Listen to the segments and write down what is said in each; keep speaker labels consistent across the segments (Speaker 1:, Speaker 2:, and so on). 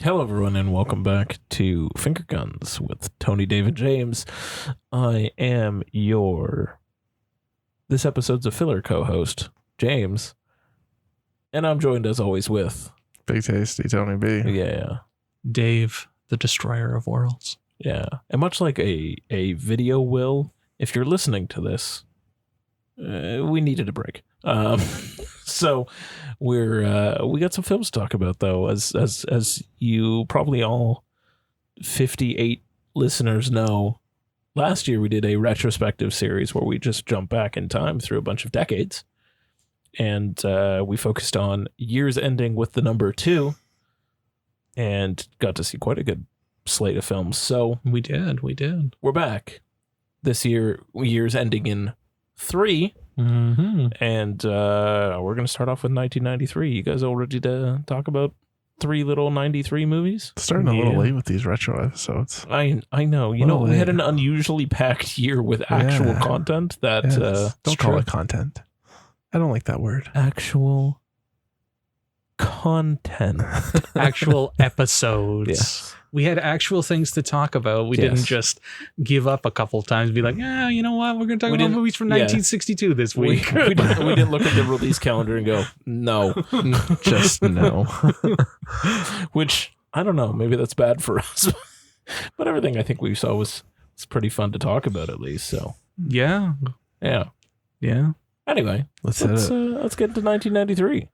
Speaker 1: Hello, everyone, and welcome back to Finger Guns with Tony, David, James. I am this episode's a filler co-host, James, and I'm joined as always with
Speaker 2: Big Tasty Tony B.
Speaker 1: Yeah,
Speaker 3: Dave, the Destroyer of Worlds.
Speaker 1: Yeah, and much like a video will, if you're listening to this, we needed a break. So we got some films to talk about, though, as you probably all 58 listeners know. Last year we did a retrospective series where we just jumped back in time through a bunch of decades, and we focused on years ending with the number 2, and got to see quite a good slate of films. So
Speaker 3: we did.
Speaker 1: We're back this year. Years ending in 3.
Speaker 3: Mm-hmm.
Speaker 1: And we're going to start off with 1993. You guys all ready to talk about 3 little 93 movies?
Speaker 2: Starting a little late with these retro episodes.
Speaker 1: I know. You know, we had an unusually packed year with actual content that...
Speaker 2: Don't call it content. I don't like that word.
Speaker 1: Actual content.
Speaker 3: Actual episodes.
Speaker 1: Yes.
Speaker 3: We had actual things to talk about. We didn't just give up a couple times and be like, yeah, you know what? We're going to talk about movies from 1962 this week.
Speaker 1: We didn't look at the release calendar and go, no.
Speaker 2: Just no.
Speaker 1: Which, I don't know. Maybe that's bad for us. But everything I think we saw was pretty fun to talk about, at least. So
Speaker 3: Yeah.
Speaker 1: Anyway, let's get into 1993.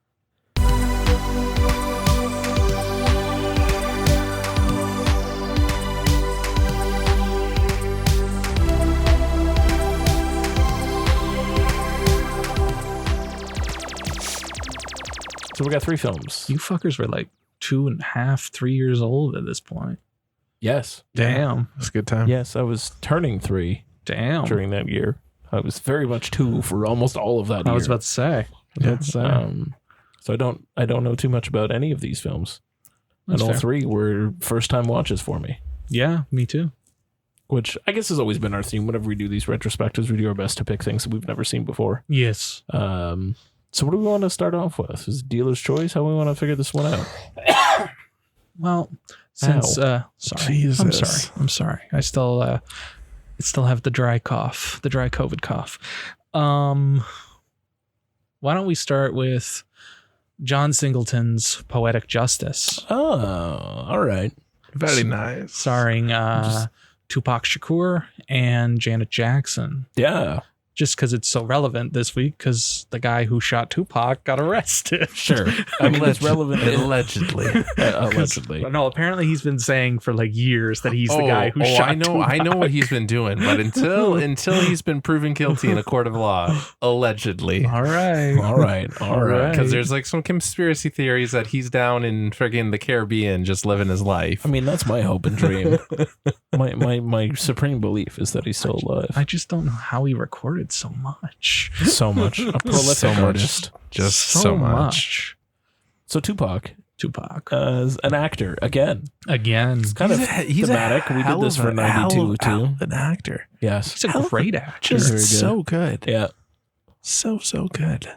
Speaker 1: So we got 3 films.
Speaker 3: You fuckers were like 2.5, 3 years old at this point.
Speaker 1: Yes.
Speaker 3: Damn.
Speaker 2: It's a good time.
Speaker 1: Yes, I was turning 3 during that year. I was very much 2 for almost all of that year.
Speaker 3: I was about to say.
Speaker 1: So I don't know too much about any of these films.
Speaker 3: That's
Speaker 1: and all
Speaker 3: fair.
Speaker 1: 3 were first-time watches for me.
Speaker 3: Yeah, me too.
Speaker 1: Which I guess has always been our theme. Whenever we do these retrospectives, we do our best to pick things that we've never seen before.
Speaker 3: Yes.
Speaker 1: So what do we want to start off with? Is it dealer's choice? How we want to figure this one out?
Speaker 3: Well, since
Speaker 1: Ow.
Speaker 3: sorry,
Speaker 2: Jesus.
Speaker 3: I'm sorry. I still have the dry cough, the dry COVID cough. Why don't we start with John Singleton's Poetic Justice?
Speaker 1: Oh, all right.
Speaker 2: Very nice.
Speaker 3: Starring Tupac Shakur and Janet Jackson.
Speaker 1: Yeah.
Speaker 3: Just because it's so relevant this week, because the guy who shot Tupac got arrested.
Speaker 1: Sure. I mean, it's relevant.
Speaker 2: Allegedly.
Speaker 1: Allegedly.
Speaker 3: No, apparently he's been saying for like years that he's the guy who shot Tupac.
Speaker 2: I know what he's been doing, but until he's been proven guilty in a court of law, allegedly.
Speaker 3: All right.
Speaker 2: Because there's like some conspiracy theories that he's down in friggin' the Caribbean just living his life.
Speaker 1: I mean, that's my hope and dream. my supreme belief is that he's still alive.
Speaker 3: I just don't know how he recorded so much.
Speaker 1: So much. A prolific artist.
Speaker 2: Just so much.
Speaker 1: So Tupac
Speaker 3: As
Speaker 1: an actor again.
Speaker 3: It's
Speaker 1: kind he's thematic. We did this for 92 too.
Speaker 2: An actor.
Speaker 1: Yes.
Speaker 3: He's a great actor.
Speaker 2: Just
Speaker 1: Very good.
Speaker 2: so good.
Speaker 1: Yeah.
Speaker 2: So good.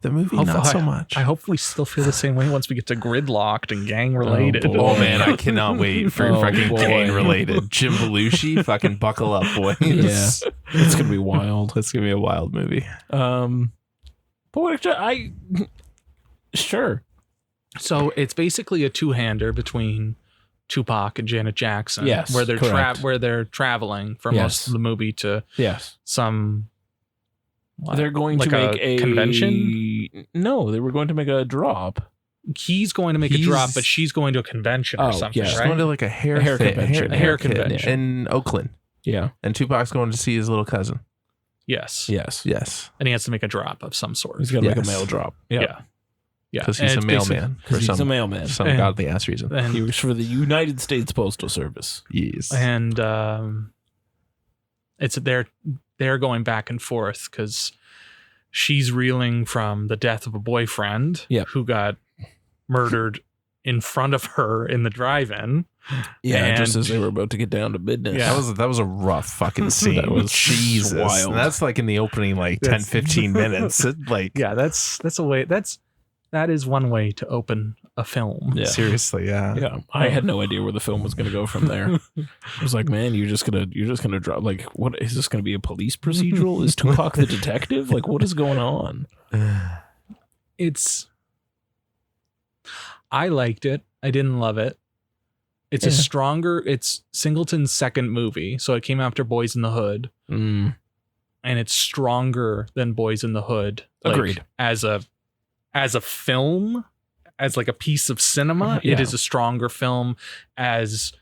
Speaker 2: The movie, not so much.
Speaker 3: I hope we still feel the same way once we get to Gridlocked and Gang Related.
Speaker 1: boy.
Speaker 2: Oh man, I cannot wait for fucking gang related. Jim Belushi, fucking buckle up, boys.
Speaker 1: Yeah. It's gonna be wild.
Speaker 2: It's gonna be a wild movie.
Speaker 1: Poetic sure.
Speaker 3: So it's basically a two-hander between Tupac and Janet Jackson.
Speaker 1: Yes,
Speaker 3: where they're
Speaker 1: correct.
Speaker 3: where they're traveling for most of the movie to some.
Speaker 1: They're going
Speaker 3: like
Speaker 1: to make a
Speaker 3: convention.
Speaker 1: No, they were going to make a drop.
Speaker 3: He's going to make a drop, but she's going to a convention or something.
Speaker 1: yeah.
Speaker 2: She's
Speaker 3: right?
Speaker 2: going to like a hair convention.
Speaker 3: A hair convention.
Speaker 2: in Oakland.
Speaker 1: Yeah.
Speaker 2: And Tupac's going to see his little cousin.
Speaker 3: Yes.
Speaker 2: Yes.
Speaker 3: And he has to make a drop of some sort.
Speaker 1: He's going to make a mail drop.
Speaker 3: Yeah.
Speaker 2: Because he's a mailman.
Speaker 1: He's a mailman.
Speaker 2: For some godly ass reason.
Speaker 3: And
Speaker 1: he works for the United States Postal Service.
Speaker 2: Yes.
Speaker 3: And they're going back and forth because she's reeling from the death of a boyfriend who got murdered in front of her in the drive-in.
Speaker 1: Yeah,
Speaker 3: and
Speaker 1: just as they were about to get down to business.
Speaker 3: Yeah.
Speaker 2: That was a rough fucking scene.
Speaker 1: That was
Speaker 2: Jesus.
Speaker 1: wild.
Speaker 2: And that's like in the opening 10-15 minutes.
Speaker 3: that's a way that is one way to open a film.
Speaker 1: Yeah.
Speaker 2: Seriously, yeah.
Speaker 1: Yeah, I had no idea where the film was going to go from there. I was like, man, you're just gonna drop, like, what is this going to be, a police procedural? Is Tupac the detective? Like, what is going on?
Speaker 3: I liked it. I didn't love it. It's Singleton's second movie, so it came after Boyz in the Hood, and it's stronger than Boyz in the Hood. Like,
Speaker 1: Agreed.
Speaker 3: As a film, as like a piece of cinema, it is a stronger film. As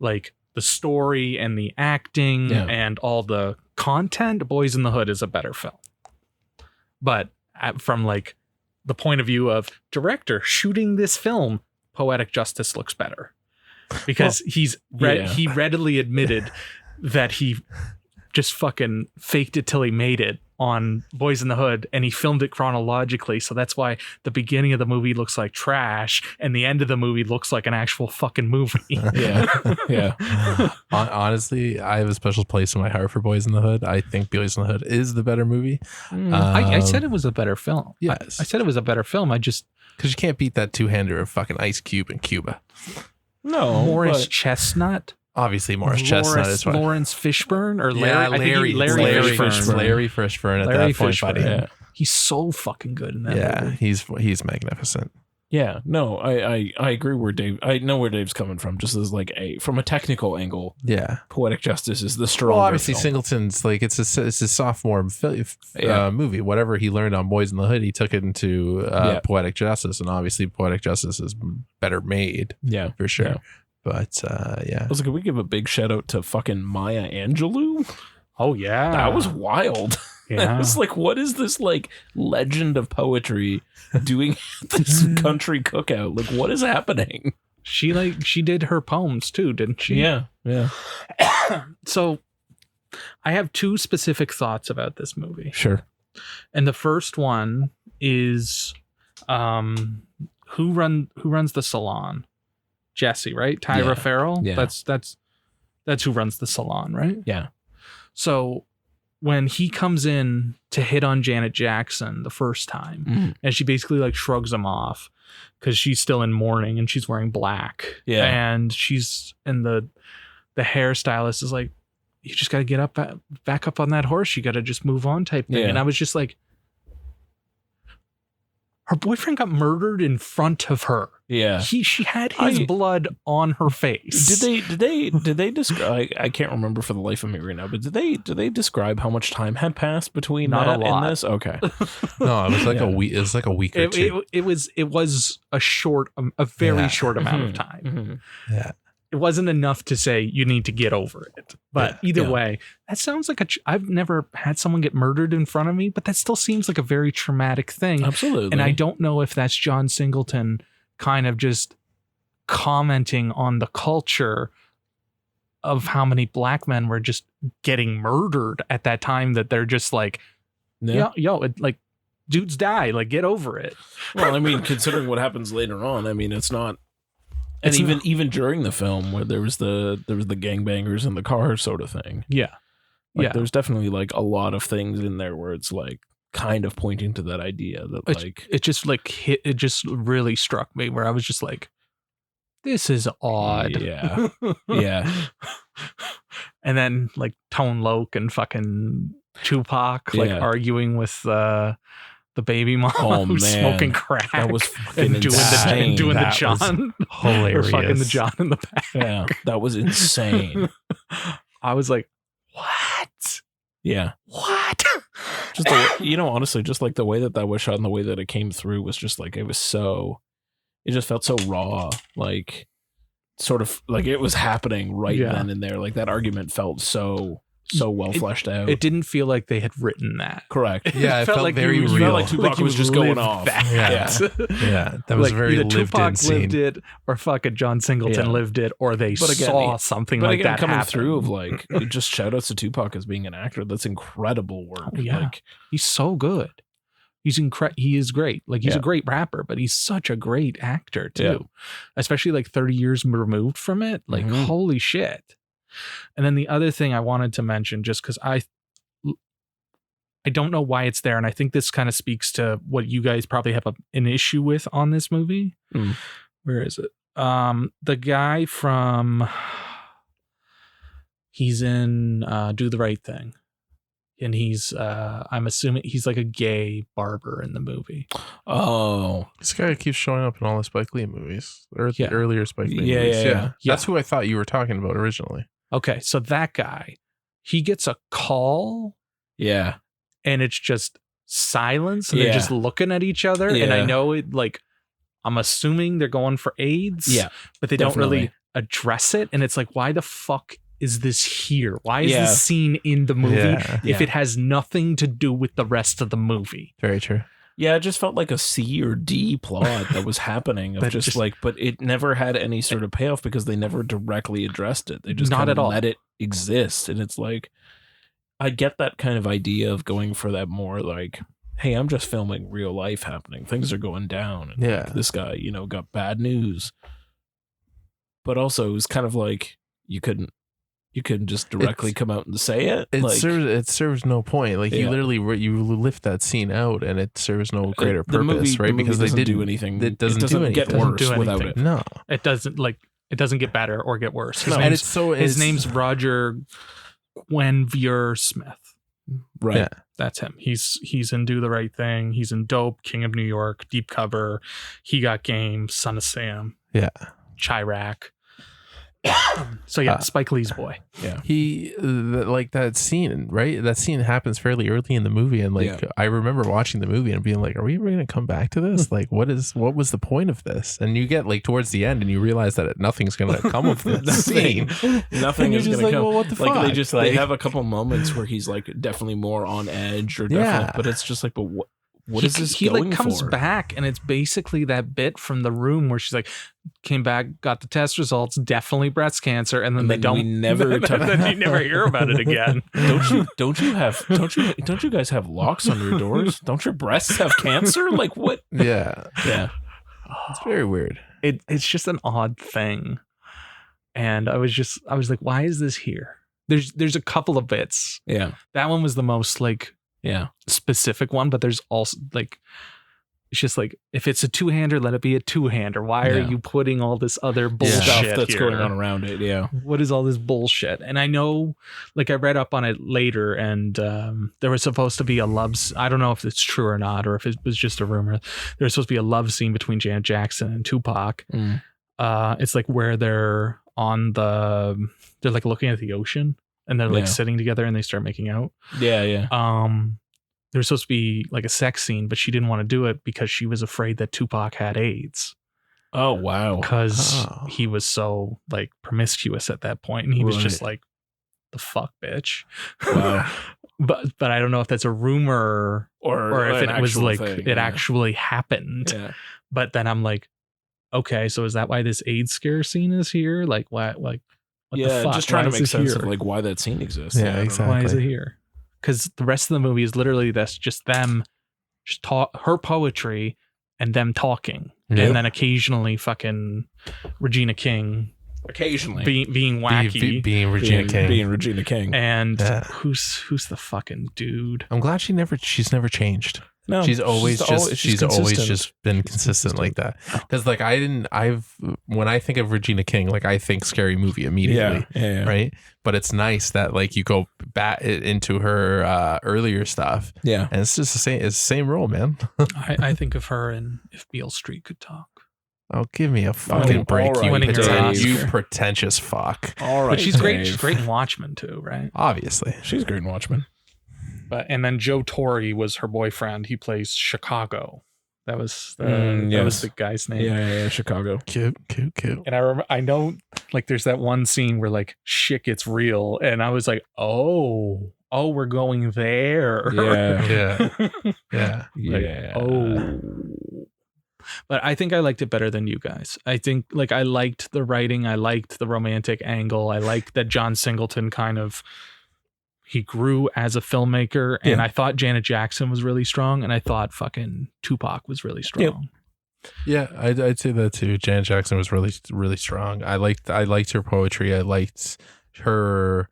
Speaker 3: like the story and the acting and all the content, Boyz in the Hood is a better film. But from like the point of view of director shooting this film, Poetic Justice looks better. Because he readily admitted that he just fucking faked it till he made it on Boyz in the Hood, and he filmed it chronologically. So that's why the beginning of the movie looks like trash and the end of the movie looks like an actual fucking movie.
Speaker 1: Yeah.
Speaker 2: Honestly, I have a special place in my heart for Boyz in the Hood. I think Boyz in the Hood is the better movie.
Speaker 3: I said it was a better film.
Speaker 2: Yes.
Speaker 3: I said it was a better film. Because
Speaker 2: you can't beat that two-hander of fucking Ice Cube and Cuba.
Speaker 1: No,
Speaker 3: Morris Chestnut.
Speaker 2: Obviously, Morris Chestnut is fine.
Speaker 3: Lawrence Fishburne or Larry
Speaker 2: Fishburne. Larry Fishburne at that point, buddy.
Speaker 3: Yeah. He's so fucking good in that movie.
Speaker 2: He's magnificent.
Speaker 1: Yeah, no, I agree where Dave. I know where Dave's coming from. Just as like from a technical angle.
Speaker 2: Yeah,
Speaker 1: Poetic Justice is the stronger.
Speaker 2: Well, obviously
Speaker 1: film.
Speaker 2: Singleton's like it's a sophomore movie. Whatever he learned on Boyz in the Hood, he took it into Poetic Justice, and obviously Poetic Justice is better made.
Speaker 1: Yeah,
Speaker 2: for sure.
Speaker 1: Yeah.
Speaker 2: But
Speaker 1: I was like, can we give a big shout out to fucking Maya Angelou?
Speaker 3: Oh yeah,
Speaker 1: that was wild.
Speaker 3: Yeah.
Speaker 1: I was like, what is this like legend of poetry doing at this country cookout? Like, what is happening?
Speaker 3: She did her poems too, didn't she?
Speaker 1: Yeah.
Speaker 3: So I have two specific thoughts about this movie.
Speaker 1: Sure.
Speaker 3: And the first one is who runs the salon? Jesse, right? Tyra Farrell.
Speaker 1: Yeah.
Speaker 3: That's who runs the salon, right?
Speaker 1: Yeah.
Speaker 3: So when he comes in to hit on Janet Jackson the first time, and she basically like shrugs him off because she's still in mourning and she's wearing black.
Speaker 1: Yeah.
Speaker 3: And the hairstylist is like, you just got to get back up on that horse. You got to just move on type thing.
Speaker 1: Yeah.
Speaker 3: And I was just like, her boyfriend got murdered in front of her.
Speaker 1: Yeah.
Speaker 3: She had his blood on her face.
Speaker 1: Did they describe? I can't remember for the life of me right now. But did they describe how much time had passed between
Speaker 3: Not
Speaker 1: that
Speaker 3: a lot.
Speaker 1: and this? Okay.
Speaker 2: No, it was like a week. It was like a week or two.
Speaker 3: It was a very short amount of time.
Speaker 1: Mm-hmm.
Speaker 2: Yeah.
Speaker 3: It wasn't enough to say you need to get over it. But either way, that sounds like I've never had someone get murdered in front of me, but that still seems like a very traumatic thing.
Speaker 1: Absolutely.
Speaker 3: And I don't know if that's John Singleton kind of just commenting on the culture of how many black men were just getting murdered at that time, that they're just like, like dudes die, like get over it.
Speaker 1: Well, I mean, considering what happens later on, I mean, it's not. And even during the film, where there was the gangbangers in the car sort of thing.
Speaker 3: Yeah.
Speaker 1: Like, there's definitely like a lot of things in there where it's like kind of pointing to that idea that like
Speaker 3: it just really struck me where I was just like, this is odd.
Speaker 1: Yeah. Yeah.
Speaker 3: And then like Tone Loc and fucking Tupac like arguing with the baby mom who's smoking crack.
Speaker 1: That was fucking
Speaker 3: and doing
Speaker 1: insane.
Speaker 3: the John.
Speaker 2: Hilarious.
Speaker 3: Or fucking the John in the back.
Speaker 1: Yeah. That was insane.
Speaker 3: I was like, what?
Speaker 1: Yeah.
Speaker 3: What?
Speaker 1: Just honestly, just like the way that was shot and the way that it came through was just like, it just felt so raw, like sort of like it was happening right then and there. Like that argument felt so well fleshed out.
Speaker 3: It didn't feel like they had written that.
Speaker 1: Correct.
Speaker 2: Yeah, it felt like very real.
Speaker 1: It felt like Tupac was just going off.
Speaker 2: Yeah, that was
Speaker 3: like
Speaker 2: very
Speaker 3: either
Speaker 2: lived
Speaker 3: Tupac
Speaker 2: in scene.
Speaker 3: lived it, or fucking John Singleton lived it, or they saw something like that
Speaker 1: coming
Speaker 3: happen.
Speaker 1: through of like just shout outs to Tupac as being an actor. That's incredible work.
Speaker 3: Oh, yeah.
Speaker 1: Like,
Speaker 3: he's so good. He is great. Like he's a great rapper, but he's such a great actor too.
Speaker 1: Yeah.
Speaker 3: Especially like 30 years removed from it. Like holy shit. And then the other thing I wanted to mention, just because I I don't know why it's there, and I think this kind of speaks to what you guys probably have an issue with on this movie. Where is it? The guy from he's in Do the Right Thing, and he's I'm assuming he's like a gay barber in the movie.
Speaker 1: Oh,
Speaker 2: this guy keeps showing up in all the Spike Lee movies, or the earlier Spike Lee movies.
Speaker 1: Yeah.
Speaker 2: That's who I thought you were talking about originally.
Speaker 3: Okay, so that guy, he gets a call.
Speaker 1: Yeah.
Speaker 3: And it's just silence, and they're just looking at each other. And I know it, like, I'm assuming they're going for AIDS.
Speaker 1: Yeah.
Speaker 3: But they don't really address it. And it's like, why the fuck is this here? Why is this scene in the movie if it has nothing to do with the rest of the movie?
Speaker 2: Very true.
Speaker 1: Yeah, it just felt like a C or D plot that was happening. Of just like, but it never had any sort of payoff because they never directly addressed it. They just
Speaker 3: not at all
Speaker 1: let it exist. And it's like, I get that kind of idea of going for that more like, hey, I'm just filming real life happening. Things are going down. And like, this guy, got bad news. But also it was kind of like you couldn't just directly come out and say it.
Speaker 2: It serves no point. Like you literally you lift that scene out and it serves no greater purpose, right? Because they didn't do anything. It doesn't
Speaker 1: get worse without it.
Speaker 2: No,
Speaker 3: it doesn't get better or get worse.
Speaker 2: His
Speaker 3: name's Roger Guenveur Smith.
Speaker 1: Right.
Speaker 3: Yeah, that's him. He's in Do the Right Thing. He's in Dope, King of New York, Deep Cover, He Got Game, Son of Sam.
Speaker 2: Yeah.
Speaker 3: Chirac. So Spike Lee's boy.
Speaker 1: Yeah.
Speaker 2: He like that scene, right? That scene happens fairly early in the movie, and I remember watching the movie and being like, "Are we ever going to come back to this? Like, what was the point of this?" And you get like towards the end, and you realize that nothing's going to come of this scene.
Speaker 1: Nothing is going to come.
Speaker 2: Well, what the fuck?
Speaker 1: They have a couple moments where he's like definitely more on edge, or definitely, but it's just like, but what is this
Speaker 3: he
Speaker 1: going
Speaker 3: like comes
Speaker 1: for?
Speaker 3: back, and it's basically that bit from The Room where she's like, came back, got the test results, definitely breast cancer, and then they don't.
Speaker 1: We never
Speaker 3: then you never hear about it again.
Speaker 1: Don't you guys have locks on your doors? Don't your breasts have cancer? Like what?
Speaker 2: Yeah. It's very weird.
Speaker 3: It's just an odd thing, and I was like, why is this here? There's a couple of bits.
Speaker 1: Yeah,
Speaker 3: that one was the most like. Specific one, but there's also like it's just like if it's a two-hander, let it be a two-hander. Why are you putting all this other bullshit
Speaker 1: stuff that's
Speaker 3: here?
Speaker 1: going on around it? Yeah,
Speaker 3: what is all this bullshit? And I know, like I read up on it later, and there was supposed to be a I don't know if it's true or not, or if it was just a rumor. There was supposed to be a love scene between Janet Jackson and Tupac. It's like where they're like looking at the ocean. And they're like sitting together and they start making out.
Speaker 1: Yeah.
Speaker 3: There was supposed to be like a sex scene, but she didn't want to do it because she was afraid that Tupac had AIDS.
Speaker 1: Oh, wow.
Speaker 3: Because he was so like promiscuous at that point, and he was just like, the fuck, bitch.
Speaker 1: Wow.
Speaker 3: But I don't know if that's a rumor or if it was like
Speaker 1: thing,
Speaker 3: it actually happened.
Speaker 1: Yeah.
Speaker 3: But then I'm like, okay, so is that why this AIDS scare scene is here? Like what? Like. What the fuck?
Speaker 1: Just trying to make sense
Speaker 3: here?
Speaker 1: Of like why that scene exists.
Speaker 2: Yeah, exactly.
Speaker 3: Why is it here? Because the rest of the movie is literally that's just them, just her poetry and them talking, and then occasionally fucking Regina King,
Speaker 1: occasionally
Speaker 3: being wacky,
Speaker 2: being Regina King,
Speaker 3: and who's the fucking dude?
Speaker 2: I'm glad she's never changed.
Speaker 1: No,
Speaker 2: she's always just been consistent like that. Because like when I think of Regina King, like I think Scary Movie immediately, right? But it's nice that like you go back into her earlier stuff, and it's just the same. It's the same role, man.
Speaker 3: I think of her in If Beale Street Could Talk.
Speaker 2: Oh, give me a fucking break,
Speaker 1: right,
Speaker 2: you pretentious fuck.
Speaker 1: All right,
Speaker 3: but she's great. She's great in Watchmen too, right?
Speaker 2: Obviously,
Speaker 1: she's great in Watchmen.
Speaker 3: And then Joe Torre was her boyfriend. He plays Chicago. That was the guy's name.
Speaker 1: Yeah, Chicago.
Speaker 2: Cute.
Speaker 3: And I know like there's that one scene where like shit gets real, and I was like, oh, we're going there.
Speaker 2: Yeah.
Speaker 3: Like, oh. But I think I liked it better than you guys. I think like I liked the writing. I liked the romantic angle. I liked that John Singleton he grew as a filmmaker, and I thought Janet Jackson was really strong, and I thought fucking Tupac was really strong.
Speaker 2: Yeah, I'd say that too. Janet Jackson was really, really strong. I liked her poetry. I liked her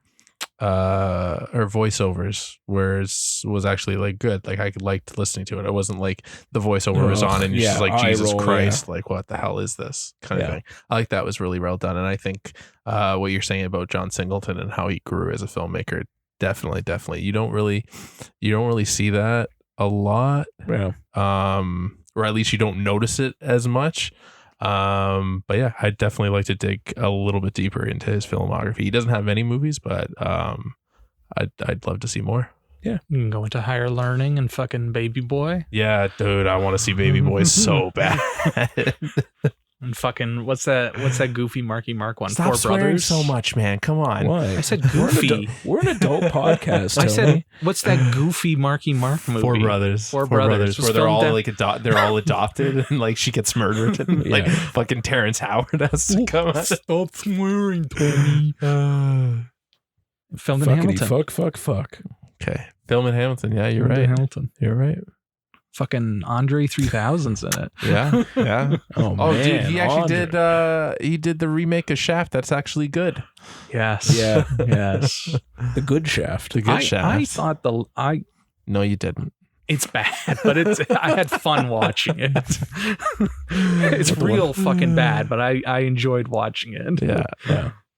Speaker 2: or voiceovers was actually like good. Like I liked listening to it. It wasn't like the voiceover was on and you're just like, Jesus Christ, like what the hell is this kind of thing. I like that was really well done. And I think what you're saying about John Singleton and how he grew as a filmmaker, definitely. You don't really see that a lot.
Speaker 1: Yeah.
Speaker 2: Or at least you don't notice it as much. But yeah, I'd definitely like to dig a little bit deeper into his filmography. He doesn't have many movies, but I'd love to see more.
Speaker 3: Yeah, you can go into Higher Learning and fucking Baby Boy.
Speaker 2: Yeah, dude, I want to see Baby Boy so bad.
Speaker 3: And fucking what's that goofy Marky Mark one?
Speaker 2: Stop
Speaker 3: Four
Speaker 2: swearing
Speaker 3: Brothers.
Speaker 2: so much, man. Come on.
Speaker 1: Why?
Speaker 3: I said goofy.
Speaker 1: We're an adult podcast. Tony.
Speaker 3: I said, what's that goofy Marky Mark movie?
Speaker 2: Four Brothers.
Speaker 3: Four Brothers.
Speaker 2: Where they're all like they're all adopted and like she gets murdered and like fucking Terrence Howard has to come out.
Speaker 3: Stop swearing, Tony. Filmed in Hamilton.
Speaker 1: Fuck.
Speaker 2: Okay. Film in Hamilton. Yeah, you're right.
Speaker 3: Hamilton.
Speaker 2: You're right.
Speaker 3: Fucking Andre 3000's in it.
Speaker 2: Yeah.
Speaker 1: Oh man,
Speaker 2: dude, he actually did the remake of Shaft. That's actually good.
Speaker 3: Yes.
Speaker 1: Yeah.
Speaker 3: Yes.
Speaker 1: The good Shaft.
Speaker 2: The good Shaft.
Speaker 3: I thought
Speaker 2: No, you didn't.
Speaker 3: it's bad, but I had fun watching it. It's real fucking bad, but I enjoyed watching it.
Speaker 2: Yeah.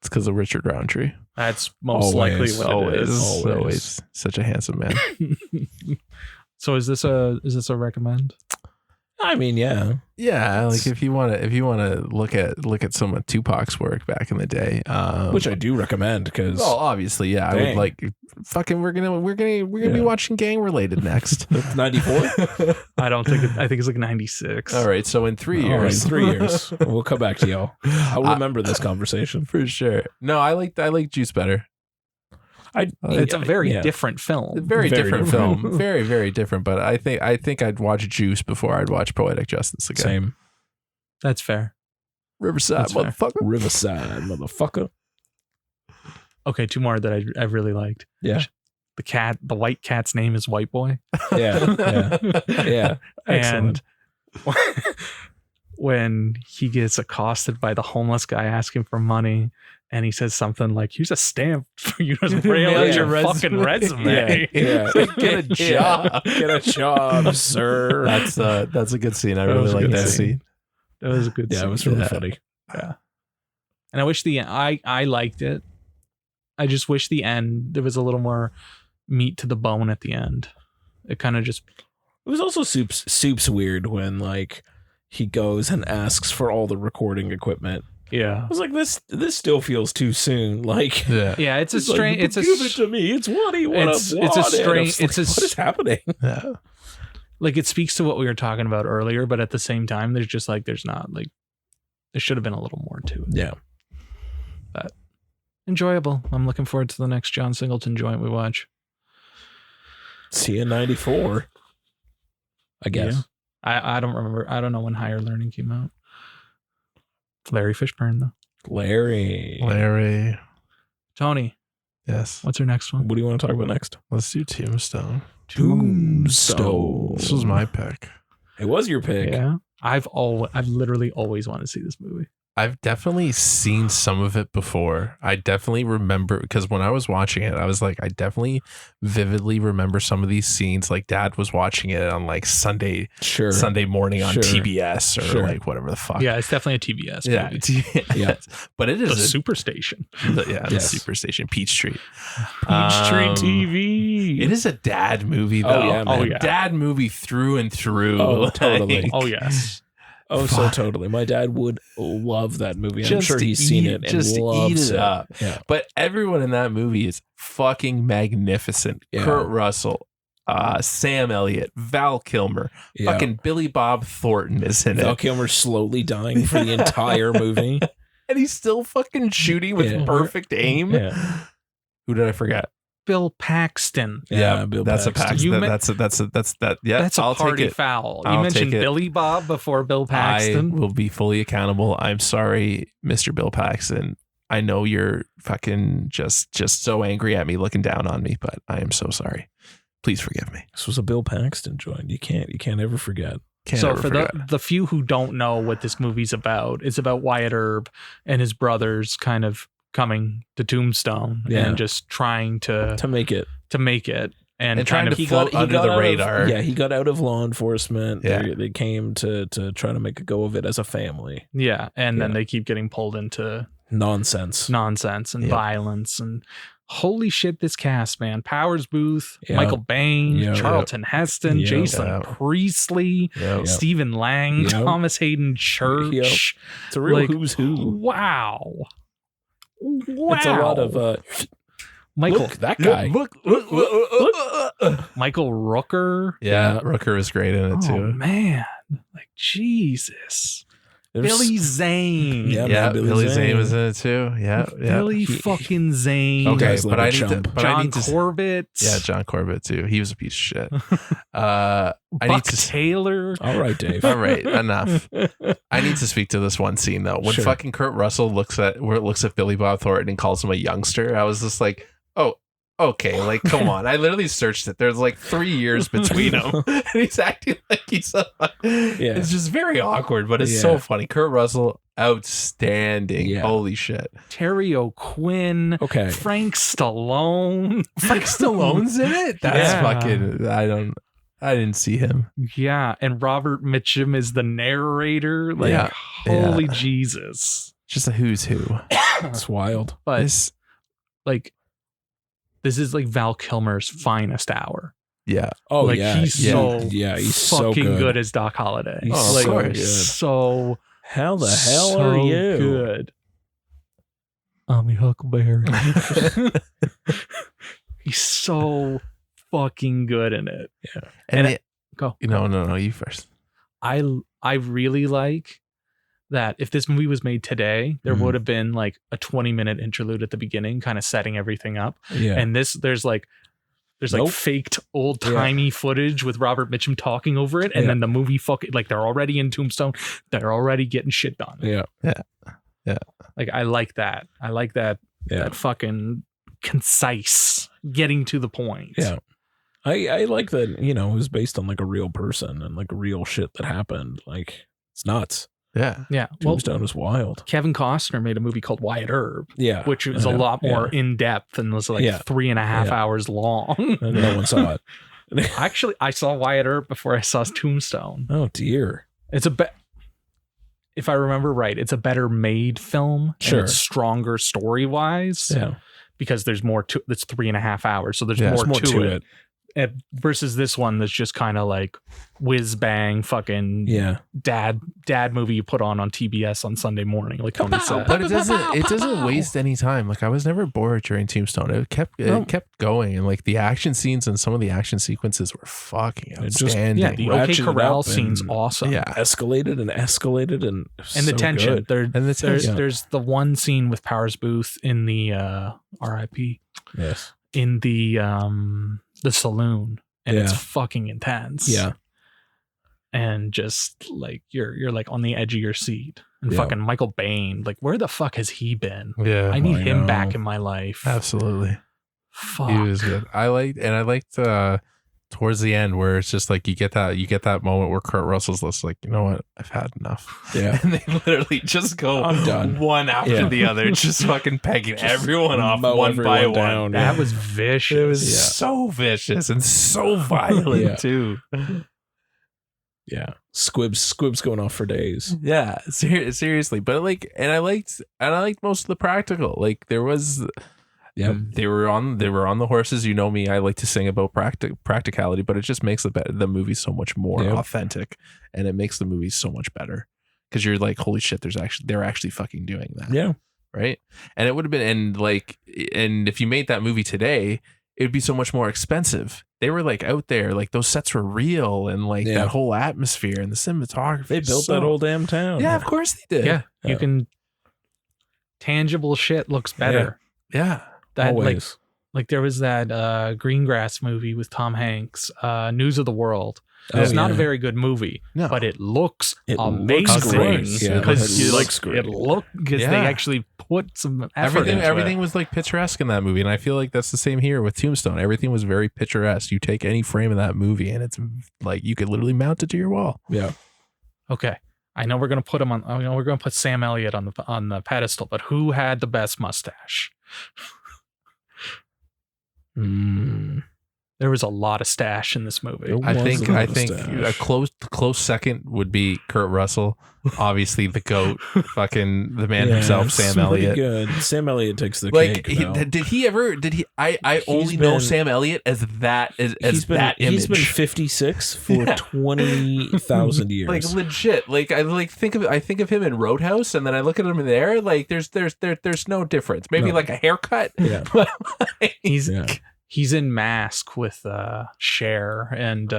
Speaker 2: It's because of Richard Roundtree.
Speaker 3: That's most likely what it is.
Speaker 2: Always such a handsome man.
Speaker 3: So is this a recommend?
Speaker 1: I mean, yeah.
Speaker 2: Like if you want to look at some of Tupac's work back in the day,
Speaker 1: which I do recommend because
Speaker 2: obviously, I would like fucking we're gonna be watching Gang Related next.
Speaker 1: 94.
Speaker 3: I think it's like 96.
Speaker 2: All right, so in 3 years,
Speaker 1: All right, 3 years, we'll come back to y'all. I'll remember this conversation
Speaker 2: for sure. No, I like Juice better.
Speaker 3: It's a very different film.
Speaker 2: Very different film. Very, very different. But I think I'd watch Juice before I'd watch Poetic Justice again.
Speaker 1: Same.
Speaker 3: That's fair.
Speaker 2: Riverside, motherfucker.
Speaker 1: Riverside, motherfucker.
Speaker 3: Okay, two more that I really liked.
Speaker 1: Yeah.
Speaker 3: The white cat's name is White Boy.
Speaker 1: Yeah.
Speaker 3: And when he gets accosted by the homeless guy asking for money, and he says something like, "Here's a stamp for you to mail out your fucking resume."
Speaker 2: Get a job.
Speaker 1: Get a job, sir.
Speaker 2: That's a good scene. I really like that scene.
Speaker 3: That was a good scene.
Speaker 1: Yeah, it was really funny.
Speaker 3: Yeah. And I wish I liked it. I just wish the end, there was a little more meat to the bone at the end. It kind of just...
Speaker 1: It was also Soup's weird when like he goes and asks for all the recording equipment.
Speaker 3: Yeah.
Speaker 1: I was like, this still feels too soon. Like,
Speaker 3: yeah, it's a strange.
Speaker 1: Like, give it to me. It's what he wants.
Speaker 3: It's a strange.
Speaker 1: What is happening?
Speaker 2: Yeah.
Speaker 3: Like it speaks to what we were talking about earlier, but at the same time, there's not like there should have been a little more to it.
Speaker 1: Yeah.
Speaker 3: But enjoyable. I'm looking forward to the next John Singleton joint we watch.
Speaker 1: See you in 94. I guess.
Speaker 3: Yeah. I don't remember. I don't know when Higher Learning came out. Larry Fishburne, though.
Speaker 1: Larry.
Speaker 3: Tony.
Speaker 2: Yes.
Speaker 3: What's your next one?
Speaker 1: What do you want to talk about next?
Speaker 2: Let's do Tombstone.
Speaker 1: Tombstone.
Speaker 2: This was my pick.
Speaker 1: It was your pick.
Speaker 3: Yeah. I've literally always wanted to see this movie.
Speaker 2: I've definitely seen some of it before. I definitely remember, because when I was watching it, I was like, I definitely vividly remember some of these scenes. Like Dad was watching it on like Sunday morning on TBS or like whatever the fuck.
Speaker 3: Yeah, it's definitely a TBS movie.
Speaker 2: Yeah. But it is
Speaker 3: the Superstation.
Speaker 2: The Superstation, Peachtree.
Speaker 1: Peachtree TV.
Speaker 2: It is a dad movie though.
Speaker 1: Oh yeah, man.
Speaker 2: Dad movie through and through.
Speaker 1: Oh, totally.
Speaker 3: Oh yes.
Speaker 1: Oh, so totally. My dad would love that movie. I'm sure he's seen it and
Speaker 2: just
Speaker 1: loves
Speaker 2: eat it up.
Speaker 1: Yeah.
Speaker 2: But everyone in that movie is fucking magnificent. Yeah. Kurt Russell, Sam Elliott, Val Kilmer, fucking Billy Bob Thornton is in it.
Speaker 1: Val Kilmer's slowly dying for the entire movie.
Speaker 2: And he's still fucking shooting with perfect aim.
Speaker 1: Yeah.
Speaker 2: Who did I forget?
Speaker 3: Bill Paxton.
Speaker 2: Yeah, Bill Paxton. That's
Speaker 3: a party foul. You mentioned Billy Bob before Bill Paxton.
Speaker 2: I will be fully accountable. I'm sorry, Mr. Bill Paxton. I know you're fucking just so angry at me, looking down on me, but I am so sorry. Please forgive me.
Speaker 1: This was a Bill Paxton joint. You can't ever forget.
Speaker 3: So for the few who don't know what this movie's about, it's about Wyatt Earp and his brothers kind of coming to Tombstone and just trying to make it and trying to
Speaker 2: float under the radar.
Speaker 1: He got out of law enforcement. Yeah. They came to try to make a go of it as a family.
Speaker 3: Yeah. And then they keep getting pulled into
Speaker 1: nonsense
Speaker 3: and violence and holy shit, this cast, man. Powers Booth, Michael Biehn, Charlton Heston, Jason Priestley, Stephen Lang, Thomas Hayden Church.
Speaker 1: It's a real who's who.
Speaker 3: Wow.
Speaker 1: It's a lot of
Speaker 3: Michael.
Speaker 1: Look, that guy.
Speaker 3: Look. Michael Rooker.
Speaker 2: Yeah, Rooker is great in it too.
Speaker 3: Oh man. Like Jesus. Billy Zane.
Speaker 2: Yeah, Billy Zane was in it too. Yeah.
Speaker 3: Billy fucking Zane.
Speaker 2: Okay, but I
Speaker 3: need to Corbett.
Speaker 2: Yeah, John Corbett too. He was a piece of shit.
Speaker 3: Buck Taylor.
Speaker 1: All right, Dave.
Speaker 2: All right, enough. I need to speak to this one scene though. When fucking Kurt Russell looks at Billy Bob Thornton and calls him a youngster, I was just like, oh, okay, like come on. I literally searched it. There's like 3 years between them, and he's acting like he's it's just very awkward, but it's so funny. Kurt Russell, outstanding. Holy shit.
Speaker 3: Terry O'Quinn.
Speaker 1: Okay.
Speaker 3: Frank Stallone.
Speaker 2: Frank Stallone's in it? That's fucking I didn't see him.
Speaker 3: Yeah, and Robert Mitchum is the narrator. Like holy Jesus.
Speaker 2: Just a who's who.
Speaker 1: It's wild.
Speaker 3: But this is like Val Kilmer's finest hour.
Speaker 2: Yeah.
Speaker 1: Oh,
Speaker 3: like,
Speaker 1: yeah.
Speaker 3: He's
Speaker 1: he's so
Speaker 3: fucking
Speaker 1: good
Speaker 3: as Doc Holliday.
Speaker 1: He's
Speaker 3: like,
Speaker 1: so good.
Speaker 3: So
Speaker 1: how the hell are you?
Speaker 3: Good. I'm Huckleberry. He's so fucking good in it.
Speaker 2: Yeah.
Speaker 3: And go.
Speaker 2: No, you first.
Speaker 3: I really like that if this movie was made today, there would have been like a 20-minute interlude at the beginning, kind of setting everything up.
Speaker 1: Yeah.
Speaker 3: And there's like faked old timey footage with Robert Mitchum talking over it. And then the movie like they're already in Tombstone. They're already getting shit done.
Speaker 1: Yeah.
Speaker 2: Yeah. Yeah.
Speaker 3: Like I like that. I like that.
Speaker 1: Yeah.
Speaker 3: That fucking concise, getting to the point.
Speaker 1: Yeah. I like that, it was based on like a real person and like real shit that happened. Like it's nuts.
Speaker 2: Yeah.
Speaker 3: Yeah.
Speaker 1: Tombstone was wild.
Speaker 3: Kevin Costner made a movie called Wyatt Earp.
Speaker 1: Yeah.
Speaker 3: Which was a lot more in depth and was like 3.5 hours long.
Speaker 1: And no one saw it.
Speaker 3: Actually, I saw Wyatt Earp before I saw Tombstone.
Speaker 1: Oh dear.
Speaker 3: It's if I remember right, it's a better made film.
Speaker 1: Sure.
Speaker 3: And it's stronger story wise.
Speaker 1: Yeah. Because
Speaker 3: there's more to it's 3.5 hours. So there's more to it. Versus this one that's just kind of like whiz bang fucking dad movie you put on TBS on Sunday morning, like Tony said.
Speaker 2: But it doesn't waste any time. Like I was never bored during Tombstone. It kept going, and like the action scenes and some of the action sequences were fucking outstanding.
Speaker 3: The OK Corral scene's awesome.
Speaker 1: Yeah, escalated and
Speaker 3: the tension. There's the one scene with Powers Booth in the R.I.P.
Speaker 1: Yes,
Speaker 3: in the saloon, and it's fucking intense.
Speaker 1: Yeah.
Speaker 3: And just like you're like on the edge of your seat. And fucking Michael Biehn, like where the fuck has he been?
Speaker 2: Yeah.
Speaker 3: I need him back in my life.
Speaker 2: Absolutely.
Speaker 3: Fuck.
Speaker 2: He was good. I liked towards the end where it's just like you get that moment where Kurt Russell's just like, you know what, I've had enough.
Speaker 1: Yeah.
Speaker 2: And they literally just go
Speaker 1: I'm done.
Speaker 2: One after the other, just fucking pegging everyone off one by one.
Speaker 3: That was vicious.
Speaker 2: It was so vicious and so violent too.
Speaker 1: Yeah. Squibs going off for days.
Speaker 2: Yeah. Seriously. But I liked most of the practical. Like there was they were on the horses. You know me, I like to sing about practicality, but it just makes the movie so much more authentic, and it makes the movie so much better because you're like, holy shit, they're actually fucking doing that.
Speaker 1: Yeah.
Speaker 2: Right. And it would have been and if you made that movie today, it would be so much more expensive. They were like out there, like those sets were real, and like that whole atmosphere and the cinematography.
Speaker 1: They built that whole damn town.
Speaker 2: Yeah, of course they did.
Speaker 3: Yeah. You can tangible shit looks better.
Speaker 2: Yeah.
Speaker 3: That
Speaker 1: always.
Speaker 3: Like there was that Greengrass movie with Tom Hanks, News of the World. It's not a very good movie, but it looks amazing. Because
Speaker 1: it looks great.
Speaker 3: They actually put some effort into
Speaker 2: everything was like picturesque in that movie, and I feel like that's the same here with Tombstone. Everything was very picturesque. You take any frame of that movie, and it's like you could literally mount it to your wall.
Speaker 1: Yeah.
Speaker 3: Okay. I know we're gonna put him on. I know we're gonna put Sam Elliott on the pedestal, but who had the best mustache? There was a lot of stash in this movie.
Speaker 2: I think a close second would be Kurt Russell. Obviously, the GOAT, fucking the man himself, Sam Elliott.
Speaker 1: Good. Sam Elliott takes the cake.
Speaker 2: Did he ever? I only know Sam Elliott as that that image.
Speaker 1: He's been 56 for 20,000 years.
Speaker 2: Like legit. Like I think of him in Roadhouse, and then I look at him in there. Like there's no difference. Maybe like a haircut.
Speaker 1: Yeah.
Speaker 3: He's in Mask with Cher and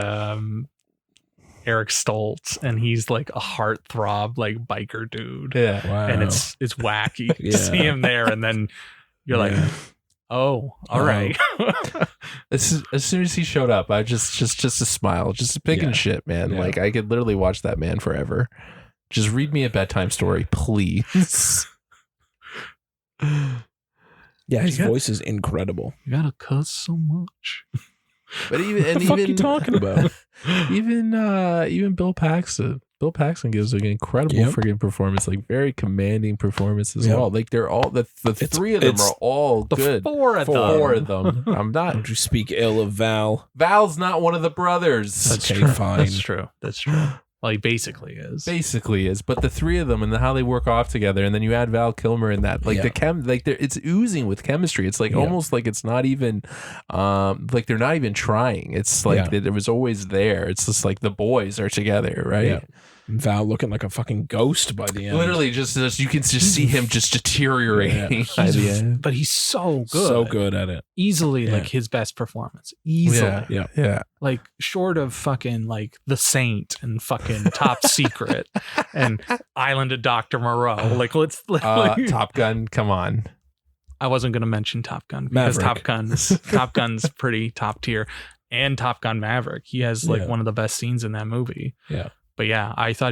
Speaker 3: Eric Stoltz, and he's like a heartthrob, like biker dude.
Speaker 2: Yeah, wow.
Speaker 3: And it's wacky to see him there, and then you're like, oh, all right.
Speaker 2: As soon as he showed up, I just a smile, just picking shit, man. Yeah. Like I could literally watch that man forever. Just read me a bedtime story, please.
Speaker 1: Yeah, his voice is incredible.
Speaker 3: You gotta cuss so much.
Speaker 2: But even
Speaker 1: what the fuck are you talking about?
Speaker 2: even Bill Paxton. Bill Paxton gives an incredible friggin' performance, like very commanding performance as well. Like they're all the three of them are all good.
Speaker 3: Four of them.
Speaker 2: I'm not.
Speaker 1: Don't you speak ill of Val?
Speaker 2: Val's not one of the brothers.
Speaker 1: That's okay, fine.
Speaker 3: That's true. Well, he basically is. But the three of them and how they work off together, and then you add Val Kilmer in that, like it's oozing with chemistry. It's like almost like it's not even, like they're not even trying. It's like it was always there. It's just like the boys are together, right?
Speaker 1: Yeah. Val looking like a fucking ghost by the end.
Speaker 2: Literally, just you can just see him just deteriorating by the end.
Speaker 3: But he's so good,
Speaker 1: at it.
Speaker 3: Easily, like his best performance. Easily,
Speaker 2: yeah.
Speaker 3: Like short of fucking like The Saint and fucking Top Secret and Island of Dr. Moreau. Like let's
Speaker 2: Top Gun. Come on.
Speaker 3: I wasn't gonna mention Top Gun because
Speaker 1: Maverick.
Speaker 3: Top Gun's pretty top tier, and Top Gun Maverick. He has like one of the best scenes in that movie.
Speaker 1: Yeah.
Speaker 3: But yeah, I thought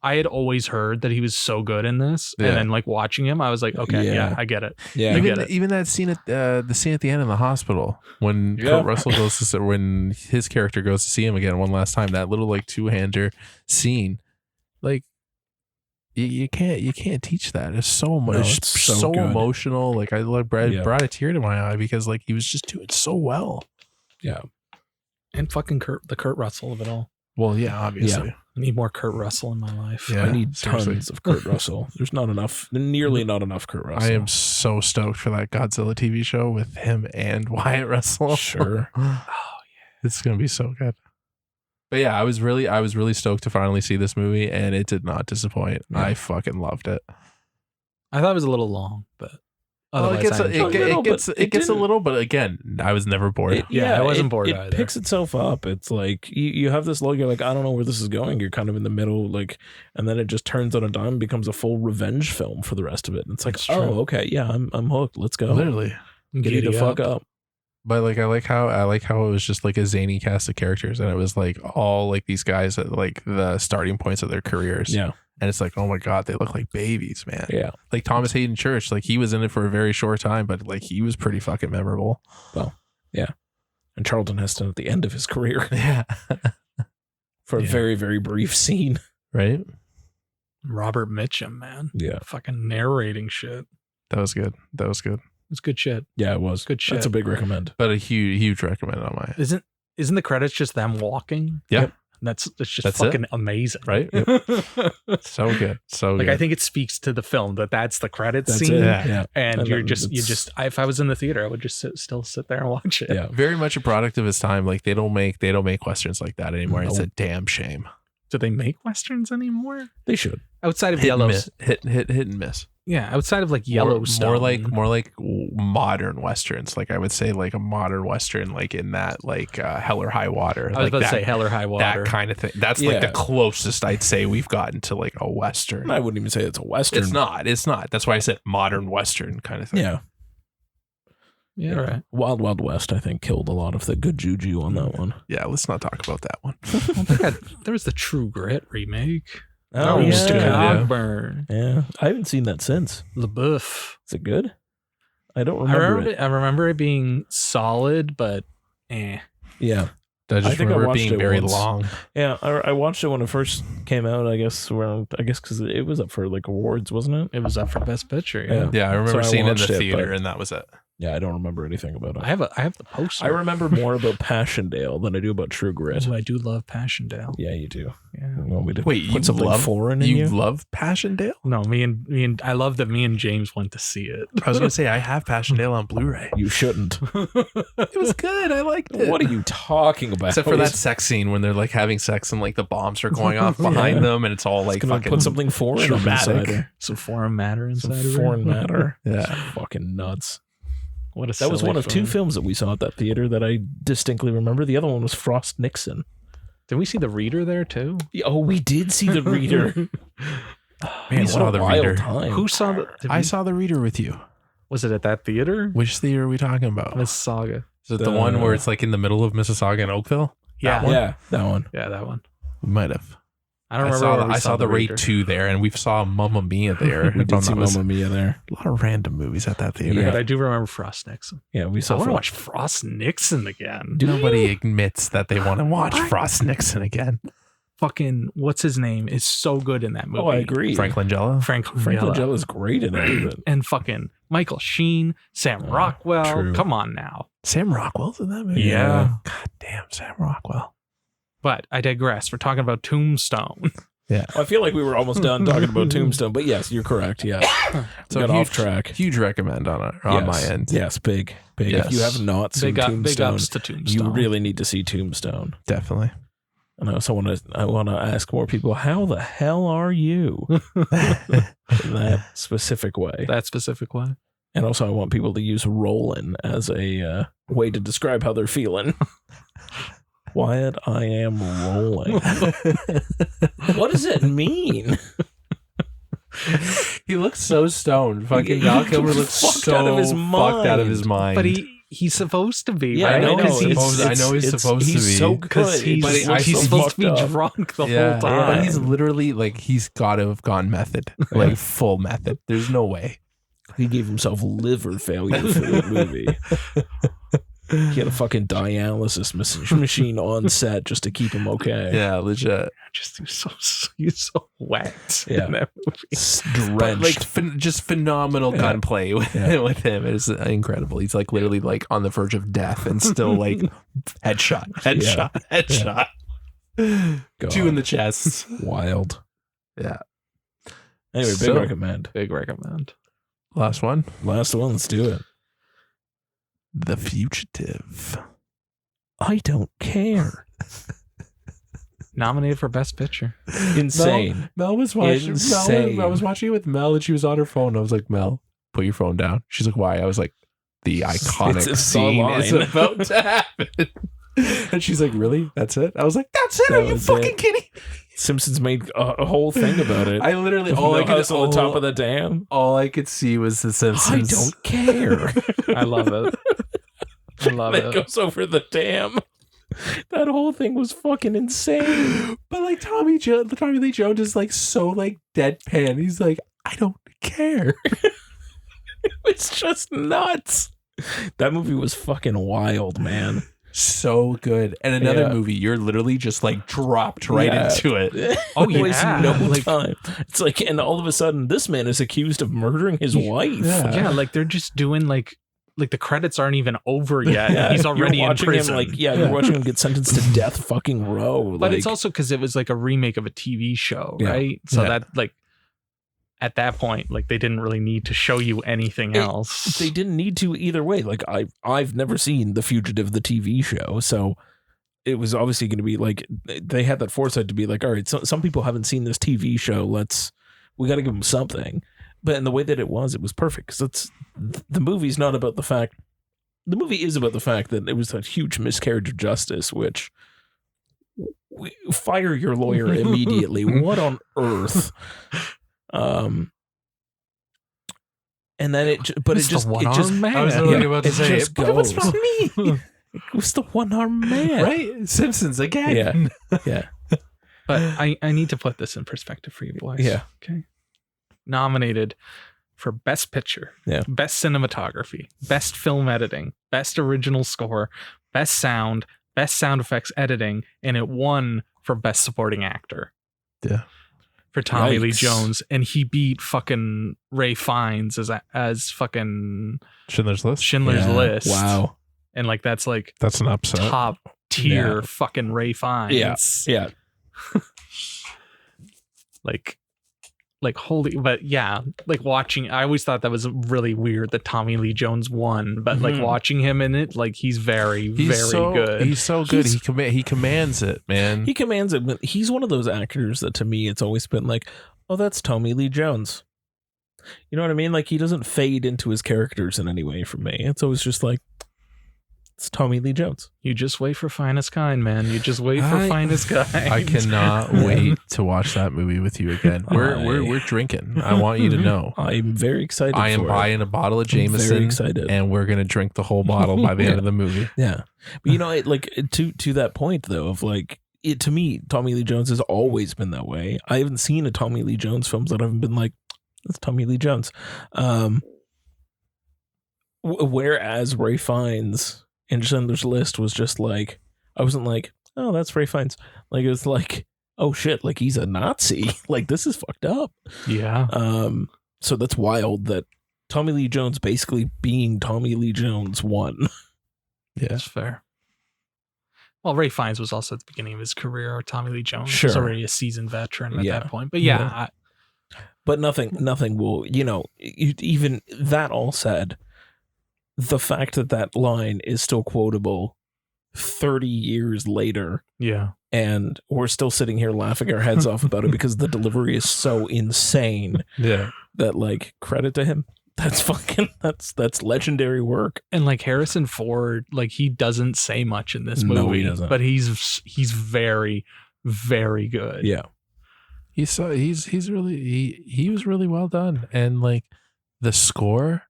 Speaker 3: I had always heard that he was so good in this. And then like watching him, I was like, okay, I get it.
Speaker 1: Yeah.
Speaker 2: Even that scene at the end in the hospital when Kurt Russell when his character goes to see him again one last time, that little like two-hander scene, like you can't teach that. It's so much.
Speaker 1: No,
Speaker 2: it's so emotional. Like I brought a tear to my eye because like he was just doing so well.
Speaker 3: Yeah. And fucking the Kurt Russell of it all.
Speaker 2: Well, yeah, obviously.
Speaker 3: Yeah. I need more Kurt Russell in my life.
Speaker 1: Yeah, I need tons of Kurt Russell. There's nearly not enough Kurt Russell.
Speaker 2: I am so stoked for that Godzilla TV show with him and Wyatt Russell.
Speaker 1: Sure.
Speaker 3: Oh yeah,
Speaker 2: it's gonna be so good. But yeah, I was really stoked to finally see this movie, and it did not disappoint. Yeah. I fucking loved it.
Speaker 3: I thought it was a little long, but
Speaker 2: it gets a little, but again, I was never bored.
Speaker 3: I wasn't bored
Speaker 1: either. It picks itself up. It's like you have this look, you're like, I don't know where this is going. You're kind of in the middle, like, and then it just turns on a dime and becomes a full revenge film for the rest of it. And it's like, okay, yeah, I'm hooked. Let's go.
Speaker 2: Literally.
Speaker 1: Get the fuck up.
Speaker 2: But like I like how it was just like a zany cast of characters, and it was like all like these guys at like the starting points of their careers.
Speaker 1: Yeah.
Speaker 2: And it's like, oh my God, they look like babies, man.
Speaker 1: Yeah.
Speaker 2: Like Thomas Hayden Church, like he was in it for a very short time, but like he was pretty fucking memorable.
Speaker 1: Well, yeah. And Charlton Heston at the end of his career.
Speaker 2: Yeah.
Speaker 1: For a very, very brief scene.
Speaker 2: Right?
Speaker 3: Robert Mitchum, man.
Speaker 1: Yeah.
Speaker 3: Fucking narrating shit.
Speaker 2: That was good. It was
Speaker 3: good shit.
Speaker 1: Yeah, it was.
Speaker 3: Good shit.
Speaker 1: That's a big recommend.
Speaker 2: But a huge recommend on my
Speaker 3: end. Isn't the credits just them walking?
Speaker 2: Yeah. Yep.
Speaker 3: That's just fucking amazing,
Speaker 2: right? Yep. So good, so
Speaker 3: like
Speaker 2: good.
Speaker 3: I think it speaks to the film that's the credits scene, and you're just if I was in the theater, I would just still sit there and watch it.
Speaker 2: Yeah, very much a product of his time. Like they don't make westerns like that anymore. No. It's a damn shame.
Speaker 3: Do they make westerns anymore?
Speaker 1: They should.
Speaker 3: Outside of
Speaker 2: hit and miss.
Speaker 3: Yeah, outside of like Yellowstone,
Speaker 2: more like modern westerns. Like I would say, like a modern western, like in that like Hell or High Water.
Speaker 3: I was about to say Hell or High Water,
Speaker 2: that kind of thing. That's like the closest I'd say we've gotten to like a western.
Speaker 1: I wouldn't even say it's a western.
Speaker 2: It's not. That's why I said modern western kind of thing.
Speaker 3: Yeah, right.
Speaker 1: Wild Wild West, I think, killed a lot of the good juju on that one.
Speaker 2: Yeah, let's not talk about that one.
Speaker 3: There was the True Grit remake.
Speaker 1: Oh,
Speaker 3: yeah. Cogburn.
Speaker 1: Yeah, I haven't seen that since.
Speaker 3: LaBeouf.
Speaker 1: Is it good? I don't remember it.
Speaker 3: I remember it being solid, but eh.
Speaker 1: Yeah.
Speaker 2: I just remember it being very long.
Speaker 1: Yeah, I watched it when it first came out. I guess because it was up for like awards, wasn't it?
Speaker 3: It was up for Best Picture.
Speaker 2: Yeah, I remember seeing it in the theater, and that was it.
Speaker 1: Yeah, I don't remember anything about it.
Speaker 3: I have the poster.
Speaker 1: I remember more about Passchendaele than I do about True Grit.
Speaker 3: Oh, I do love Passchendaele.
Speaker 1: Yeah, you do.
Speaker 3: Yeah.
Speaker 1: Wait, you love foreign in you?
Speaker 2: love Passchendaele?
Speaker 3: No, me and I love that me and James went to see it.
Speaker 2: I was gonna say I have Passchendaele on Blu-ray.
Speaker 1: You shouldn't.
Speaker 2: It was good. I liked it.
Speaker 1: What are you talking about?
Speaker 2: Except for that sex scene when they're like having sex and like the bombs are going off behind them, and it's all like fucking
Speaker 1: put something foreign inside.
Speaker 3: Some foreign matter inside.
Speaker 1: Some foreign matter.
Speaker 2: Yeah,
Speaker 1: fucking nuts.
Speaker 3: That was
Speaker 1: one of two films that we saw at that theater that I distinctly remember. The other one was Frost Nixon.
Speaker 3: Did we see The Reader there too?
Speaker 1: Oh, we did see The Reader.
Speaker 2: Man, we saw The Reader.
Speaker 1: Time.
Speaker 3: Who saw the?
Speaker 2: I saw The Reader with you.
Speaker 3: Was it at that theater?
Speaker 2: Which theater are we talking about?
Speaker 3: Mississauga.
Speaker 2: Is it the one where it's like in the middle of Mississauga and Oakville?
Speaker 3: Yeah,
Speaker 1: that one.
Speaker 3: Yeah, that one.
Speaker 2: We might have.
Speaker 3: I don't remember.
Speaker 2: I saw the Raid 2 there, and we saw Mamma Mia there.
Speaker 1: We did see Mamma Mia there.
Speaker 2: A lot of random movies at that theater.
Speaker 3: Yeah, but I do remember Frost Nixon.
Speaker 1: Yeah, we saw.
Speaker 3: I want to watch Frost Nixon again.
Speaker 2: Nobody admits that they want to watch Frost Nixon again.
Speaker 3: Fucking what's his name is so good in that movie.
Speaker 1: Oh, I agree.
Speaker 2: Frank Langella.
Speaker 3: Frank Langella
Speaker 1: is great in it.
Speaker 3: And fucking Michael Sheen, Sam Rockwell.
Speaker 1: True.
Speaker 3: Come on now.
Speaker 2: Sam Rockwell's in that movie.
Speaker 3: Yeah.
Speaker 2: God damn, Sam Rockwell.
Speaker 3: But I digress. We're talking about Tombstone.
Speaker 2: Yeah.
Speaker 1: Well, I feel like we were almost done talking about Tombstone, but yes, you're correct. Yeah.
Speaker 2: So
Speaker 1: got off track.
Speaker 2: Huge recommend on my end.
Speaker 1: Yes, big.
Speaker 2: Yes.
Speaker 1: If you have not seen Tombstone,
Speaker 3: big ups to Tombstone.
Speaker 1: you really need to see Tombstone.
Speaker 2: Definitely.
Speaker 1: And I also want to ask more people, how the hell are you? In that specific way.
Speaker 3: That specific way.
Speaker 1: And also I want people to use rollin' as a way to describe how they're feeling. Wyatt, I am rolling. What does it mean?
Speaker 2: He looks so stoned. Fucking Val Kilmer looks so
Speaker 1: out of his
Speaker 2: fucked out of his mind.
Speaker 3: But he's supposed to be.
Speaker 1: Yeah,
Speaker 3: right?
Speaker 1: I know.
Speaker 2: I know he's supposed to be.
Speaker 1: He's so good.
Speaker 3: He's supposed to be drunk the whole time.
Speaker 2: But he's literally like, he's got to have gone method. Like full method. There's no way.
Speaker 1: He gave himself liver failure for the movie. He had a fucking dialysis machine on set just to keep him okay.
Speaker 2: Yeah, legit.
Speaker 3: He's so wet in that movie.
Speaker 1: Drenched.
Speaker 2: Like just phenomenal gunplay with him. It's incredible. He's like literally like on the verge of death and still like headshot.
Speaker 1: God.
Speaker 2: 2 in the chest.
Speaker 1: Wild.
Speaker 2: Yeah.
Speaker 1: Anyway,
Speaker 3: Big recommend.
Speaker 2: Last one.
Speaker 1: Let's do it.
Speaker 2: The Fugitive.
Speaker 1: I don't care.
Speaker 3: Nominated for Best Picture.
Speaker 1: Insane.
Speaker 2: Mel was watching.
Speaker 1: Insane.
Speaker 2: I was watching it with Mel, and she was on her phone. I was like, Mel, put your phone down. She's like, why? I was like, the iconic scene is about to happen. And she's like, really? That's it? I was like, that's it? Are you fucking kidding?
Speaker 1: Simpsons made a whole thing about it.
Speaker 2: I literally
Speaker 1: on the top of the dam.
Speaker 2: All I could see was the Simpsons.
Speaker 1: I don't care.
Speaker 3: I love it.
Speaker 1: It goes over the dam. That whole thing was fucking insane.
Speaker 2: But like Tommy Lee Jones is like so like deadpan. He's like, I don't care.
Speaker 1: It's just nuts. That movie was fucking wild, man.
Speaker 2: So good. And another movie, you're literally just like dropped right into it.
Speaker 3: Oh yeah,
Speaker 1: no time. It's like, and all of a sudden, this man is accused of murdering his wife.
Speaker 3: Yeah, like they're just doing like the credits aren't even over yet. Yeah, he's already in prison.
Speaker 1: You're watching him get sentenced to death fucking row.
Speaker 3: But it's also because it was like a remake of a TV show, right? So that like at that point, like they didn't really need to show you anything else.
Speaker 1: They didn't need to either way. Like I've never seen The Fugitive, the TV show, so it was obviously going to be like they had that foresight to be like, all right, so some people haven't seen this TV show. We got to give them something. But in the way that it was perfect because the movie's not about the fact. The movie is about the fact that it was a huge miscarriage of justice, which fire your lawyer immediately. What on earth? And then it just
Speaker 3: man.
Speaker 2: I was literally about to say it,
Speaker 1: but what's wrong with me? It was the one-armed man,
Speaker 2: right? Simpsons again.
Speaker 1: Yeah.
Speaker 3: But I need to put this in perspective for you boys.
Speaker 1: Yeah.
Speaker 3: Okay. Nominated for Best Picture, Best Cinematography, Best Film Editing, Best Original Score, Best Sound, best sound effects editing, and it won for best supporting actor.
Speaker 2: Yeah.
Speaker 3: For Tommy Lee Jones, and he beat fucking Ray Fiennes as fucking
Speaker 2: Schindler's List.
Speaker 3: List.
Speaker 1: Wow.
Speaker 3: And like that's an
Speaker 2: upset.
Speaker 3: Top tier fucking Ray Fiennes.
Speaker 1: Yeah.
Speaker 3: like holy, but yeah, like watching, I always thought that was really weird that Tommy Lee Jones won, but like watching him in it, like he's very good.
Speaker 2: He's so good. He commands it, man.
Speaker 1: He commands it. But he's one of those actors that to me, it's always been like, oh, that's Tommy Lee Jones. You know what I mean? Like he doesn't fade into his characters in any way for me. It's always just like, it's Tommy Lee Jones.
Speaker 3: You just wait for Finest Kind, man. You just wait for Finest Kind.
Speaker 2: I cannot wait to watch that movie with you again. We're drinking. I want you to know.
Speaker 1: I'm very excited.
Speaker 2: I am buying a bottle of Jameson. Very excited, and we're gonna drink the whole bottle by the end of the movie.
Speaker 1: Yeah, but you know, to that point though, of like it to me, Tommy Lee Jones has always been that way. I haven't seen a Tommy Lee Jones films that haven't been like, that's Tommy Lee Jones. Whereas Ray Fiennes in Schindler's List was just like, I wasn't like, oh, that's Ray Fiennes. Like it was like, oh shit, like he's a Nazi. Like this is fucked up.
Speaker 3: Yeah.
Speaker 1: So that's wild that Tommy Lee Jones basically being Tommy Lee Jones won.
Speaker 3: Yeah, that's fair. Well, Ray Fiennes was also at the beginning of his career. Tommy Lee Jones
Speaker 1: was
Speaker 3: already a seasoned veteran at that point. But yeah.
Speaker 1: But nothing will, you know, even that all said, the fact that line is still quotable 30 years later.
Speaker 3: Yeah.
Speaker 1: And we're still sitting here laughing our heads off about it because the delivery is so insane.
Speaker 2: Yeah.
Speaker 1: That like credit to him. That's legendary work.
Speaker 3: And like Harrison Ford, like he doesn't say much in this movie.
Speaker 1: No, he doesn't.
Speaker 3: But he's very, very good.
Speaker 1: Yeah.
Speaker 2: He was really well done. And like the score,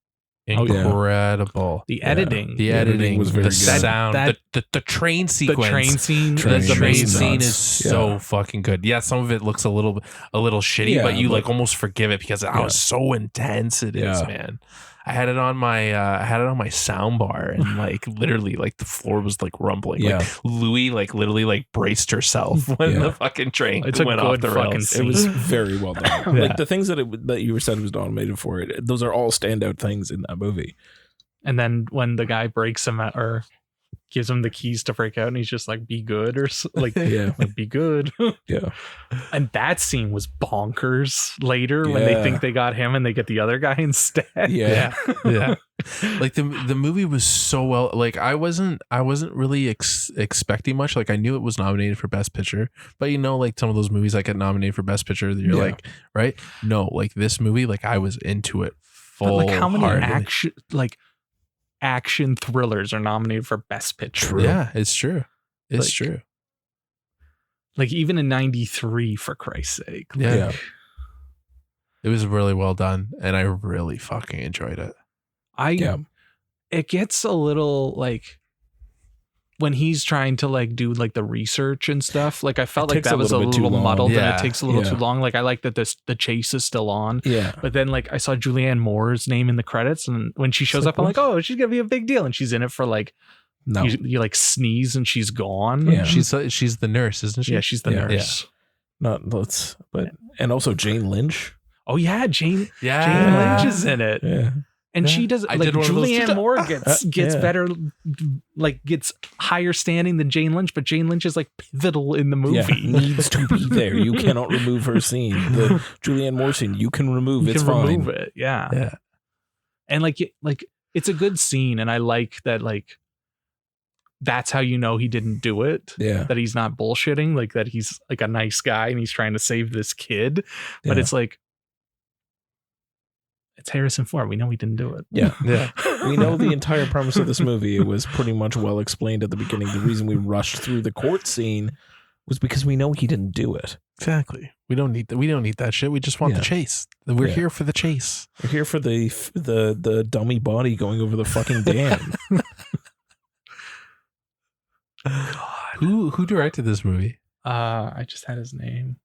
Speaker 2: incredible.
Speaker 3: The editing.
Speaker 2: The editing
Speaker 1: was very good.
Speaker 2: Sound. The train sequence.
Speaker 3: The train scene.
Speaker 2: The train scene is so fucking good. Yeah, some of it looks a little shitty, but you like almost forgive it because how so intense it is, man. I had it on my sound bar and like literally like the floor was like rumbling.
Speaker 1: Yeah.
Speaker 2: Like Louis like literally like braced herself when the fucking train went off the rails.
Speaker 1: It was very well done. Like the things that you were said was nominated for it, those are all standout things in that movie.
Speaker 3: And then when the guy breaks him out or gives him the keys to break out and he's just like, be good or like, like be good.
Speaker 1: Yeah.
Speaker 3: And that scene was bonkers later when they think they got him and they get the other guy instead.
Speaker 2: Yeah. Like the movie was so well, like I wasn't really expecting much. Like I knew it was nominated for Best Picture, but you know, like some of those movies that get nominated for Best Picture, you're like, right? No, like this movie, like I was into it full.
Speaker 3: But like how many action thrillers are nominated for Best Picture?
Speaker 2: True. Yeah, it's true. It's true.
Speaker 3: Like even in 93, for Christ's sake.
Speaker 2: Yeah. It was really well done and I really fucking enjoyed it.
Speaker 3: It gets a little like when he's trying to like do like the research and stuff, like I felt like that was a little muddled and it takes a little too long. Like I like that the chase is still on.
Speaker 1: Yeah.
Speaker 3: But then like I saw Julianne Moore's name in the credits and when she shows up, I'm like, oh, she's gonna be a big deal. And she's in it for like you like sneeze and she's gone.
Speaker 2: Yeah. She's the nurse, isn't she?
Speaker 3: Yeah, she's the nurse.
Speaker 1: And also Jane Lynch.
Speaker 3: Oh yeah, Jane Lynch is in it.
Speaker 1: Yeah.
Speaker 3: And she does like Julianne Moore gets better, like gets higher standing than Jane Lynch, but Jane Lynch is like pivotal in the movie.
Speaker 1: Yeah, needs to be there. You cannot remove her scene. The Julianne Moore scene, you can remove. It's fine.
Speaker 3: Remove it. Yeah. And like it's a good scene, and I like that. Like that's how you know he didn't do it.
Speaker 1: Yeah.
Speaker 3: That he's not bullshitting. Like that he's like a nice guy and he's trying to save this kid. But it's like. It's Harrison Ford. We know he didn't do it.
Speaker 1: Yeah. We know the entire premise of this movie. It was pretty much well explained at the beginning. The reason we rushed through the court scene was because we know he didn't do it.
Speaker 2: Exactly. We don't need that shit. We just want the chase. We're here for the chase.
Speaker 1: We're here for the dummy body going over the fucking dam.
Speaker 2: Who directed this movie?
Speaker 3: I just had his name.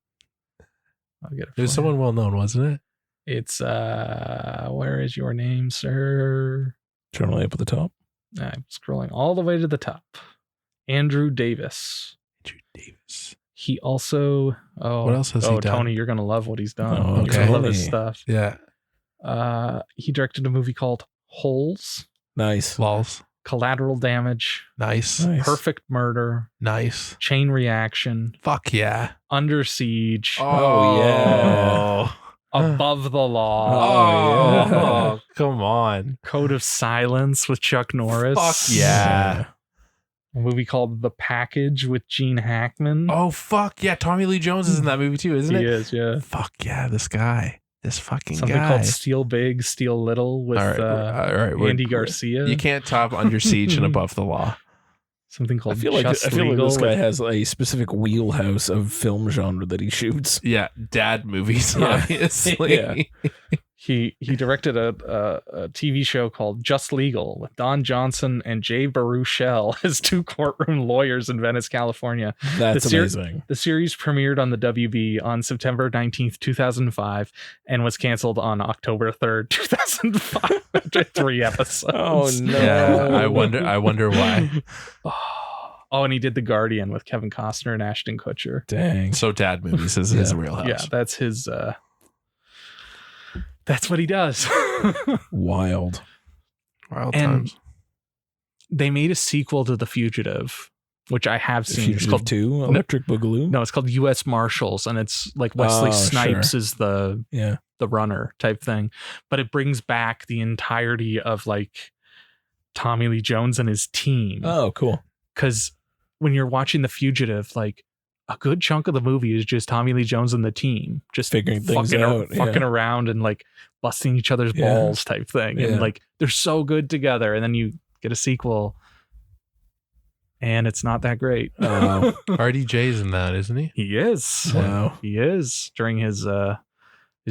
Speaker 3: I'll get it.
Speaker 2: It was someone well known, wasn't it?
Speaker 3: It's where is your name, sir?
Speaker 1: Turn way up at the top.
Speaker 3: I'm scrolling all the way to the top. Andrew Davis. He also.
Speaker 2: What else has he done?
Speaker 3: Tony, you're gonna love what he's done.
Speaker 1: Oh,
Speaker 3: You're
Speaker 1: okay.
Speaker 3: gonna love his stuff.
Speaker 2: Yeah.
Speaker 3: He directed a movie called Holes.
Speaker 1: Nice.
Speaker 2: Lols.
Speaker 3: Collateral Damage.
Speaker 2: Nice.
Speaker 3: Perfect Murder.
Speaker 2: Nice.
Speaker 3: Chain Reaction.
Speaker 2: Fuck yeah.
Speaker 3: Under Siege.
Speaker 1: Oh, yeah.
Speaker 3: Above the Law.
Speaker 2: Oh, come on.
Speaker 3: Code of Silence with Chuck Norris.
Speaker 2: Fuck yeah.
Speaker 3: A movie called The Package with Gene Hackman.
Speaker 2: Oh, fuck yeah. Tommy Lee Jones is in that movie too, isn't it?
Speaker 3: He is, yeah.
Speaker 2: Fuck yeah, this guy. This fucking
Speaker 3: Something
Speaker 2: guy.
Speaker 3: called Steal Big, Steal Little with Andy Garcia.
Speaker 2: You can't top Under Siege and Above the Law.
Speaker 3: Something called
Speaker 1: I feel like
Speaker 3: Legal
Speaker 1: this guy has a specific wheelhouse of film genre that he shoots.
Speaker 2: Yeah, dad movies, obviously.
Speaker 1: Yeah.
Speaker 3: He directed a TV show called Just Legal with Don Johnson and Jay Baruchel as two courtroom lawyers in Venice, California.
Speaker 1: That's amazing.
Speaker 3: The series premiered on the WB on September 19th, 2005 and was canceled on October 3rd, 2005 after 3 episodes.
Speaker 1: Oh no.
Speaker 2: Yeah, I wonder why.
Speaker 3: Oh, and he did The Guardian with Kevin Costner and Ashton Kutcher.
Speaker 1: Dang.
Speaker 2: So dad movies is his wheelhouse.
Speaker 3: Yeah, that's his that's what he does.
Speaker 1: Wild
Speaker 3: and
Speaker 2: times.
Speaker 3: They made a sequel to The Fugitive, which I have seen.
Speaker 1: Fugitive
Speaker 3: It's called
Speaker 1: 2, Electric Boogaloo.
Speaker 3: No, it's called U.S. Marshals, and it's like Wesley Snipes is the runner type thing. But it brings back the entirety of like Tommy Lee Jones and his team.
Speaker 1: Oh, cool.
Speaker 3: Because when you're watching The Fugitive, like a good chunk of the movie is just Tommy Lee Jones and the team just
Speaker 1: figuring things out,
Speaker 3: fucking around and like busting each other's balls type thing. And like they're so good together. And then you get a sequel and it's not that great.
Speaker 2: RDJ's in that, isn't he?
Speaker 3: He is.
Speaker 1: Wow.
Speaker 3: He is during his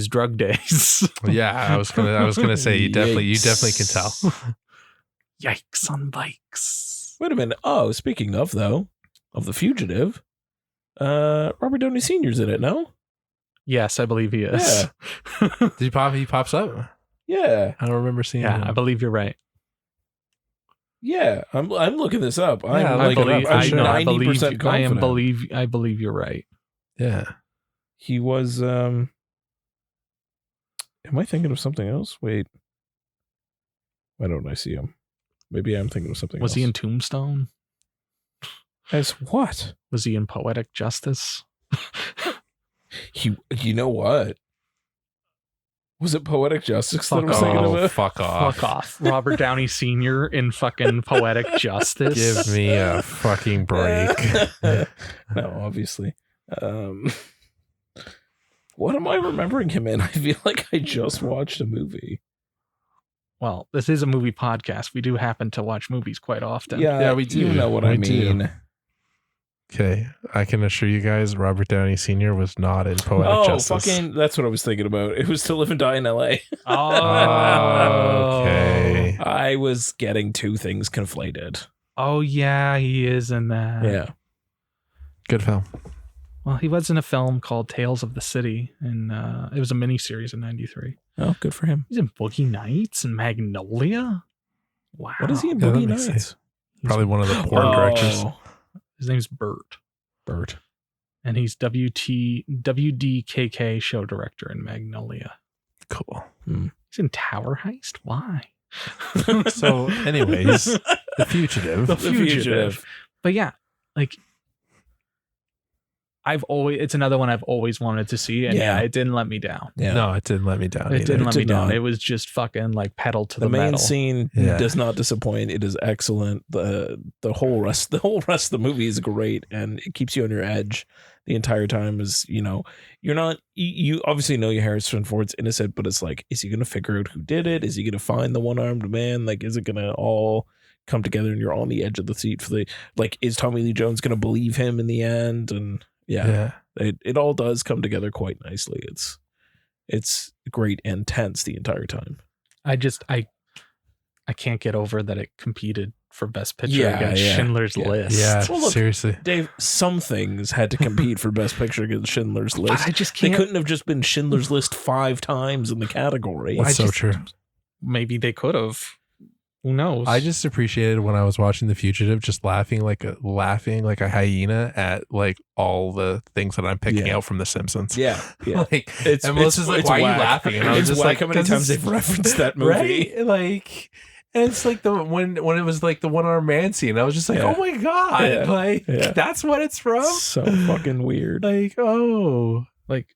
Speaker 3: drug days.
Speaker 2: Yeah, I was gonna say you definitely can tell.
Speaker 3: Yikes on bikes.
Speaker 1: Wait a minute. Oh, speaking of The Fugitive, Robert Downey Sr.'s in it, no?
Speaker 3: Yes, I believe he is.
Speaker 2: Yeah. He pops up?
Speaker 1: Yeah.
Speaker 2: I don't remember seeing him.
Speaker 3: I believe you're right.
Speaker 1: Yeah, I'm looking this up.
Speaker 3: I believe
Speaker 1: 90% confident.
Speaker 3: I believe you're right.
Speaker 2: Yeah.
Speaker 1: He was am I thinking of something else? Wait. Why don't I see him? Maybe I'm thinking of something else.
Speaker 3: Was he in Tombstone?
Speaker 1: As what?
Speaker 3: Was he in Poetic Justice?
Speaker 1: You know what? Was it Poetic Justice that I was thinking about?
Speaker 2: Fuck off.
Speaker 3: Fuck off. Robert Downey Sr. in fucking Poetic Justice.
Speaker 2: Give me a fucking break.
Speaker 1: No, obviously. What am I remembering him in? I feel like I just watched a movie.
Speaker 3: Well, this is a movie podcast. We do happen to watch movies quite often.
Speaker 1: Yeah, we do. You know what I mean.
Speaker 2: Okay, I can assure you guys, Robert Downey Sr. was not in Poetic Justice.
Speaker 1: Fucking, that's what I was thinking about. It was To Live and Die in L.A.
Speaker 3: Oh,
Speaker 2: okay.
Speaker 1: I was getting two things conflated.
Speaker 3: Oh, yeah, he is in that.
Speaker 1: Yeah.
Speaker 2: Good film.
Speaker 3: Well, he was in a film called Tales of the City, and it was a miniseries in '93.
Speaker 1: Oh, good for him.
Speaker 3: He's in Boogie Nights and Magnolia. Wow.
Speaker 1: What is he in Boogie Nights?
Speaker 2: Probably one of the porn directors.
Speaker 3: His name's Bert.
Speaker 1: Bert.
Speaker 3: And he's WDKK show director in Magnolia.
Speaker 2: Cool.
Speaker 3: He's in Tower Heist? Why?
Speaker 2: So, anyways, The Fugitive.
Speaker 1: The Fugitive.
Speaker 3: But yeah, like, it's another one I've always wanted to see, and it didn't let me down.
Speaker 1: Yeah.
Speaker 2: No, it didn't let me down.
Speaker 3: It didn't let me down. It was just fucking like pedal to the metal.
Speaker 1: The main scene does not disappoint. It is excellent. The whole rest of the movie is great, and it keeps you on your edge the entire time. Is you obviously know your Harrison Ford's innocent, but it's like, is he gonna figure out who did it? Is he gonna find the one-armed man? Like, is it gonna all come together and you're on the edge of the seat for is Tommy Lee Jones gonna believe him in the end? And it all does come together quite nicely. It's great and tense the entire time.
Speaker 3: I can't get over that it competed for Best Picture against Schindler's List.
Speaker 2: Yeah,
Speaker 1: well, look,
Speaker 2: seriously.
Speaker 1: Dave, some things had to compete for Best Picture against Schindler's List.
Speaker 3: But I just can't.
Speaker 1: They couldn't have just been Schindler's List 5 times in the category.
Speaker 2: That's so true.
Speaker 3: Maybe they could have. Who knows?
Speaker 2: I just appreciated when I was watching The Fugitive, just laughing like a hyena at like all the things that I'm picking out from The Simpsons.
Speaker 1: Yeah.
Speaker 2: Like, and Melissa's like, "Why are you laughing?" And I was just like,
Speaker 1: "How many times they've referenced that movie?"
Speaker 2: Right? Like, and it's like when it was like the one-armed man scene. I was just like, "Oh my god!" That's what it's from.
Speaker 1: So fucking weird.
Speaker 2: Like, oh,
Speaker 3: like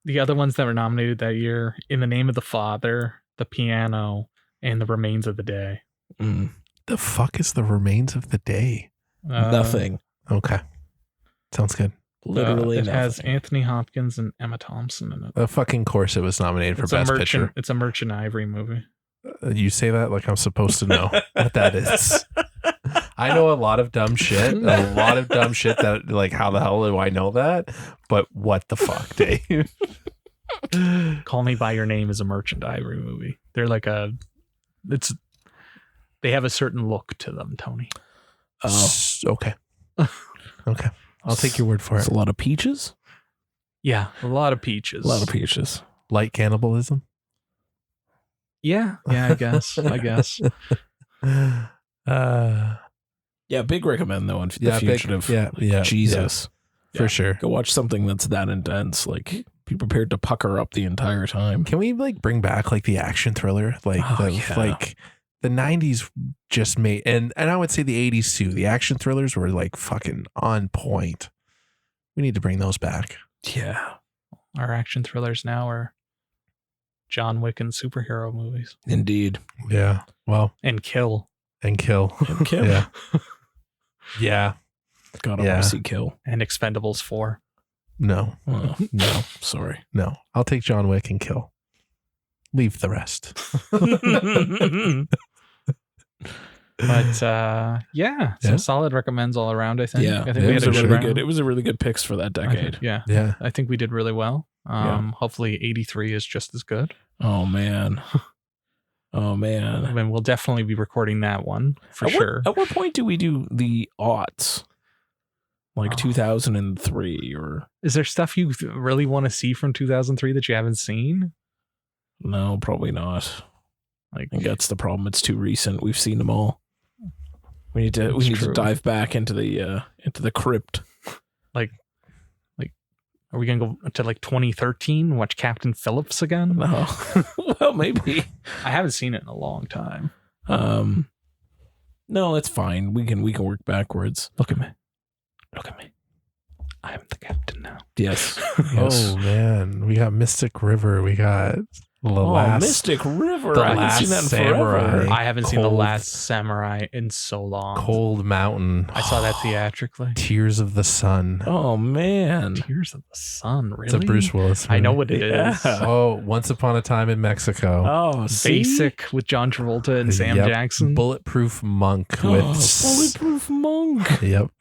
Speaker 3: the other ones that were nominated that year: In the Name of the Father, The Piano, and The Remains of the Day.
Speaker 2: The fuck is The Remains of the Day?
Speaker 1: Nothing.
Speaker 2: Okay, sounds good.
Speaker 1: Literally,
Speaker 3: it has Anthony Hopkins and Emma Thompson in it.
Speaker 2: Of fucking course, it was nominated for Best Picture.
Speaker 3: It's a Merchant Ivory movie.
Speaker 2: You say that like I'm supposed to know what that is. I know a lot of dumb shit. That like, how the hell do I know that? But what the fuck, Dave?
Speaker 3: Call Me by Your Name is a Merchant Ivory movie. They're like they have a certain look to them, Tony.
Speaker 2: Okay. Okay. I'll take your word for it.
Speaker 1: It's a lot of peaches.
Speaker 3: Yeah, a lot of peaches.
Speaker 2: Light cannibalism.
Speaker 3: Yeah, I guess.
Speaker 1: Yeah, big recommend though on The Fugitive.
Speaker 2: Yeah.
Speaker 1: Jesus.
Speaker 2: For sure.
Speaker 1: Go watch something that's that intense. Like, be prepared to pucker up the entire time.
Speaker 2: Can we like bring back like the action thriller? Like like the 90s just made, and I would say the 80s too. The action thrillers were like fucking on point. We need to bring those back.
Speaker 1: Yeah.
Speaker 3: Our action thrillers now are John Wick and superhero movies.
Speaker 1: Indeed.
Speaker 2: Yeah. Well.
Speaker 3: And Kill.
Speaker 2: Yeah. Yeah.
Speaker 1: God, I want to see Kill.
Speaker 3: And Expendables 4.
Speaker 2: No.
Speaker 1: No. Sorry.
Speaker 2: No. I'll take John Wick and Kill. Leave the rest.
Speaker 3: But some solid recommends all around, I think.
Speaker 1: Yeah.
Speaker 3: I think we had
Speaker 1: it was a really good picks for that decade.
Speaker 3: Yeah. I think we did really well. Hopefully 83 is just as good.
Speaker 1: Oh man.
Speaker 3: I mean, we'll definitely be recording that one for sure.
Speaker 1: At what point do we do the aughts? Like 2003 or...
Speaker 3: Is there stuff you really want to see from 2003 that you haven't seen?
Speaker 1: No, probably not. I think that's the problem. It's too recent. We've seen them all. We need to dive back into the crypt. Like, are we gonna go to like 2013? Watch Captain Phillips again? No. Well, maybe.
Speaker 3: I haven't seen it in a long time.
Speaker 1: No, it's fine. We can work backwards.
Speaker 3: Look at me. I'm the captain now.
Speaker 1: Yes.
Speaker 2: Oh man, we got Mystic River. We got
Speaker 1: Mystic River. I haven't seen that in forever.
Speaker 3: I haven't seen The Last Samurai in so long.
Speaker 2: Cold Mountain.
Speaker 3: I saw that theatrically.
Speaker 2: Tears of the Sun.
Speaker 1: Oh man.
Speaker 3: Tears of the Sun, really?
Speaker 2: It's a Bruce Willis movie.
Speaker 3: I know what it is.
Speaker 2: Oh, Once Upon a Time in Mexico.
Speaker 1: Oh,
Speaker 3: Basic with John Travolta and Sam Jackson.
Speaker 2: Bulletproof Monk
Speaker 1: Bulletproof Monk.
Speaker 2: Yep.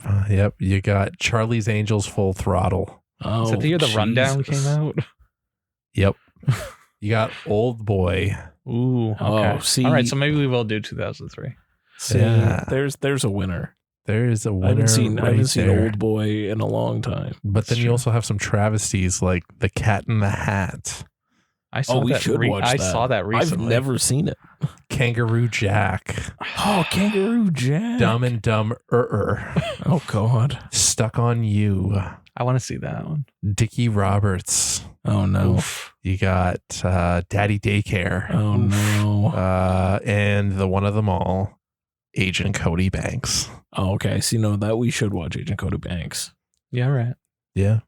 Speaker 2: You got Charlie's Angels Full Throttle.
Speaker 3: Oh, is that the year The Rundown came out?
Speaker 2: Yep. You got Old Boy.
Speaker 3: Ooh. Okay.
Speaker 1: Oh, see.
Speaker 3: All right, so maybe we will do 2003.
Speaker 1: See, there's a winner.
Speaker 2: There is a winner.
Speaker 1: I haven't seen Old Boy in a long time.
Speaker 2: But then you also have some travesties like The Cat in the Hat.
Speaker 3: I saw that recently.
Speaker 1: I've never seen it.
Speaker 2: Kangaroo Jack.
Speaker 1: Oh, Kangaroo Jack.
Speaker 2: Dumb and Dumb
Speaker 1: Oh God.
Speaker 2: Stuck on You.
Speaker 3: I want to see that one.
Speaker 2: Dickie Roberts.
Speaker 1: Oh no.
Speaker 2: Oof. You got Daddy Daycare.
Speaker 1: Oh no.
Speaker 2: And the one of them all, Agent Cody Banks.
Speaker 1: Oh, okay. So that we should watch Agent Cody Banks.
Speaker 3: Yeah, right.
Speaker 2: Yeah.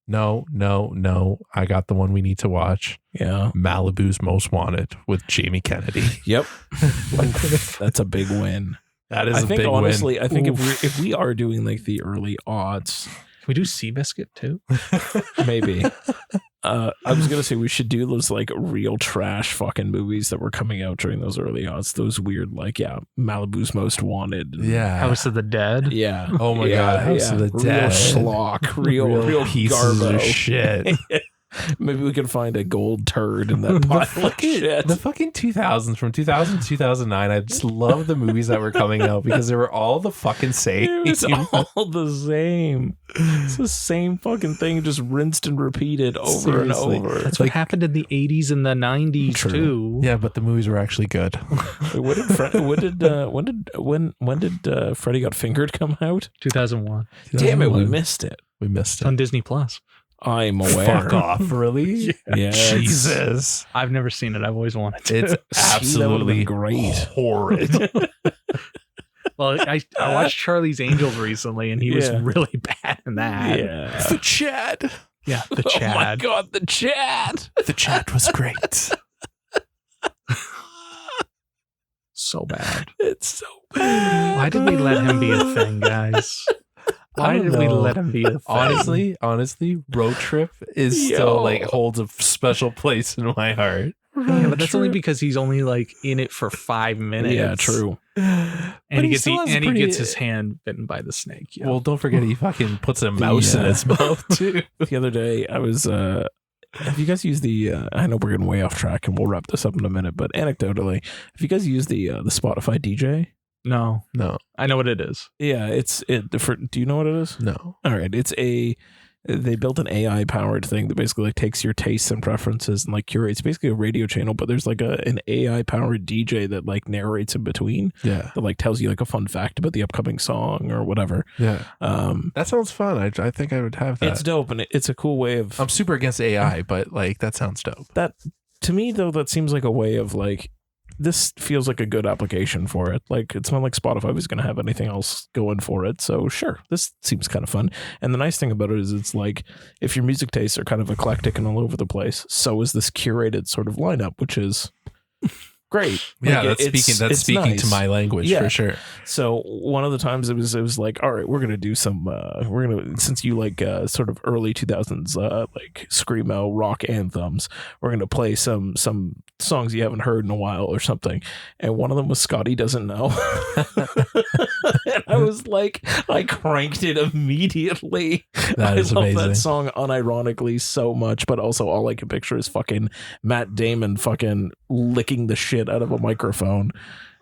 Speaker 2: No. I got the one we need to watch.
Speaker 1: Yeah.
Speaker 2: Malibu's Most Wanted with Jamie Kennedy.
Speaker 1: Yep. That's a big win.
Speaker 2: That is a big win.
Speaker 1: Honestly, I think if we are doing like the early odds,
Speaker 3: can we do Seabiscuit too?
Speaker 1: Maybe. I was gonna say we should do those like real trash fucking movies that were coming out during those early odds. Those weird Malibu's Most Wanted.
Speaker 2: Yeah.
Speaker 3: House of the Dead.
Speaker 1: Yeah.
Speaker 2: Oh my God. House of the Dead.
Speaker 1: Real schlock. Real
Speaker 2: pieces
Speaker 1: garbo.
Speaker 2: of shit.
Speaker 1: Maybe we can find a gold turd in that pile of shit.
Speaker 2: The fucking 2000s, from 2000 to 2009, I just love the movies that were coming out because they were all the fucking same.
Speaker 1: It's all the same. It's the same fucking thing, just rinsed and repeated over and over.
Speaker 3: That's what happened in the 80s and the 90s too.
Speaker 2: Yeah, but the movies were actually good.
Speaker 1: When did Freddy Got Fingered come out?
Speaker 3: 2001.
Speaker 1: Damn it, we missed it.
Speaker 2: We missed it
Speaker 3: on Disney Plus.
Speaker 1: I'm aware.
Speaker 2: Fuck off, really?
Speaker 1: Yeah,
Speaker 2: Jesus.
Speaker 3: I've never seen it. I've always wanted to.
Speaker 2: It's absolutely
Speaker 1: great.
Speaker 2: Horrid.
Speaker 3: Well, I watched Charlie's Angels recently, and he was really bad in that.
Speaker 1: Yeah.
Speaker 2: The Chad.
Speaker 3: Yeah, the Chad.
Speaker 1: Oh my God, the Chad.
Speaker 2: The Chad was great.
Speaker 3: So bad.
Speaker 1: It's so bad.
Speaker 3: Why did we let him be a thing, guys? Why did we let him be a thing?
Speaker 2: Honestly, Road Trip is still like holds a special place in my heart.
Speaker 3: Yeah, but that's only because he's only like in it for 5 minutes.
Speaker 1: Yeah, true.
Speaker 3: And he gets his hand bitten by the snake. Yeah.
Speaker 2: Well, don't forget he fucking puts a mouse in his mouth too.
Speaker 1: The other day I was have you guys used the I know we're getting way off track and we'll wrap this up in a minute, but anecdotally, have you guys used the Spotify DJ?
Speaker 3: No. I know what it is.
Speaker 1: Yeah, do you know what it is?
Speaker 2: No.
Speaker 1: All right, they built an AI powered thing that basically like takes your tastes and preferences and like curates basically a radio channel, but there's like an AI powered DJ that like narrates in between.
Speaker 2: Yeah.
Speaker 1: That like tells you like a fun fact about the upcoming song or whatever.
Speaker 2: Yeah. That sounds fun. I think I would have that.
Speaker 1: It's dope, and it's a cool way of.
Speaker 2: I'm super against AI, but like that sounds dope.
Speaker 1: That to me though, that seems like a way of like. This feels like a good application for it. Like, it's not like Spotify was going to have anything else going for it. So sure, this seems kind of fun. And the nice thing about it is it's like, if your music tastes are kind of eclectic and all over the place, so is this curated sort of lineup, which is great.
Speaker 2: Yeah,
Speaker 1: like,
Speaker 2: that's speaking
Speaker 1: nice.
Speaker 2: to my language for sure.
Speaker 1: So one of the times it was like, all right, we're gonna do some since you like sort of early 2000s like screamo rock anthems, we're gonna play some songs you haven't heard in a while or something. And one of them was Scotty Doesn't Know. And I was like, I cranked it immediately.
Speaker 2: That is
Speaker 1: love
Speaker 2: amazing.
Speaker 1: that song unironically so much, but also all I can picture is fucking Matt Damon fucking licking the shit out of a microphone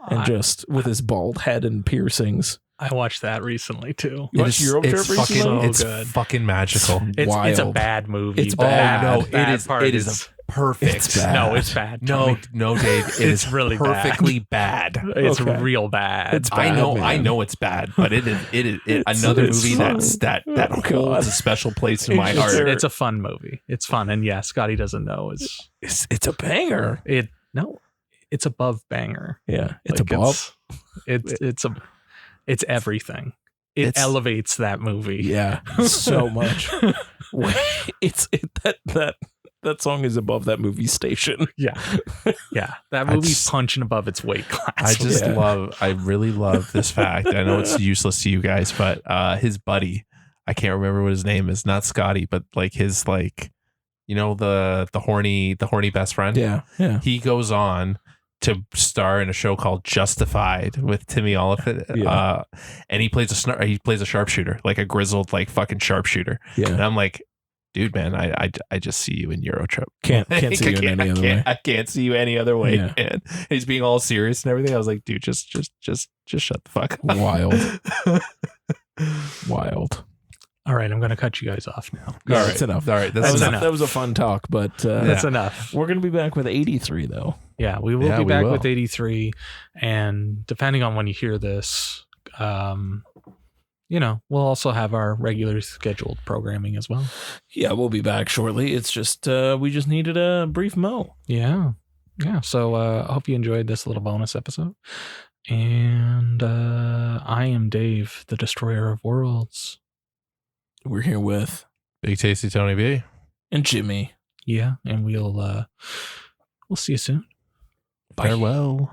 Speaker 1: and just with his bald head and piercings.
Speaker 3: I watched that recently too.
Speaker 1: You watched Europe Trip recently?
Speaker 2: It's fucking magical.
Speaker 3: It's a bad movie.
Speaker 1: It's bad.
Speaker 2: Oh no, it is perfect.
Speaker 1: It's bad.
Speaker 3: No, it's bad.
Speaker 2: No, Dave. It is
Speaker 3: really
Speaker 2: perfectly bad.
Speaker 3: It's real bad.
Speaker 1: It's bad.
Speaker 2: I know it's bad, but it is another movie that holds a special place in my heart.
Speaker 3: It's a fun movie. It's fun, and yeah, Scotty Doesn't Know is
Speaker 1: it's a banger.
Speaker 3: It's above banger.
Speaker 1: Yeah, it's
Speaker 3: like
Speaker 1: above.
Speaker 3: It's everything. It elevates that movie.
Speaker 1: Yeah, so much. That song is above that movie station.
Speaker 3: Yeah. That movie's punching above its weight class.
Speaker 2: I really love this fact. I know it's useless to you guys, but his buddy, I can't remember what his name is, not Scotty, but like his like, you know, the horny best friend.
Speaker 1: Yeah.
Speaker 2: He goes on to star in a show called Justified with Timmy Oliphant. And he plays a sharpshooter, like a grizzled like fucking sharpshooter. Yeah. And I'm like, dude, man, I just see you in Eurotrip.
Speaker 1: Can't see you in any other way.
Speaker 2: I can't see you any other way,
Speaker 1: Yeah.
Speaker 2: man. He's being all serious and everything. I was like, dude, just shut the fuck up.
Speaker 1: Wild.
Speaker 3: All right, I'm going to cut you guys off now.
Speaker 1: Yeah, that's enough.
Speaker 2: All right, that's enough.
Speaker 1: That was a fun talk, but
Speaker 3: that's enough.
Speaker 1: We're going to be back with 83, though.
Speaker 3: Yeah, we will be back with 83, and depending on when you hear this, we'll also have our regular scheduled programming as well. Yeah,
Speaker 1: we'll be back shortly. It's just we just needed a brief mo.
Speaker 3: Yeah. So I hope you enjoyed this little bonus episode. And I am Dave, the Destroyer of Worlds.
Speaker 1: We're here with
Speaker 2: Big Tasty Tony B
Speaker 1: and Jimmy.
Speaker 3: Yeah, and we'll see you soon.
Speaker 2: Bye. Farewell.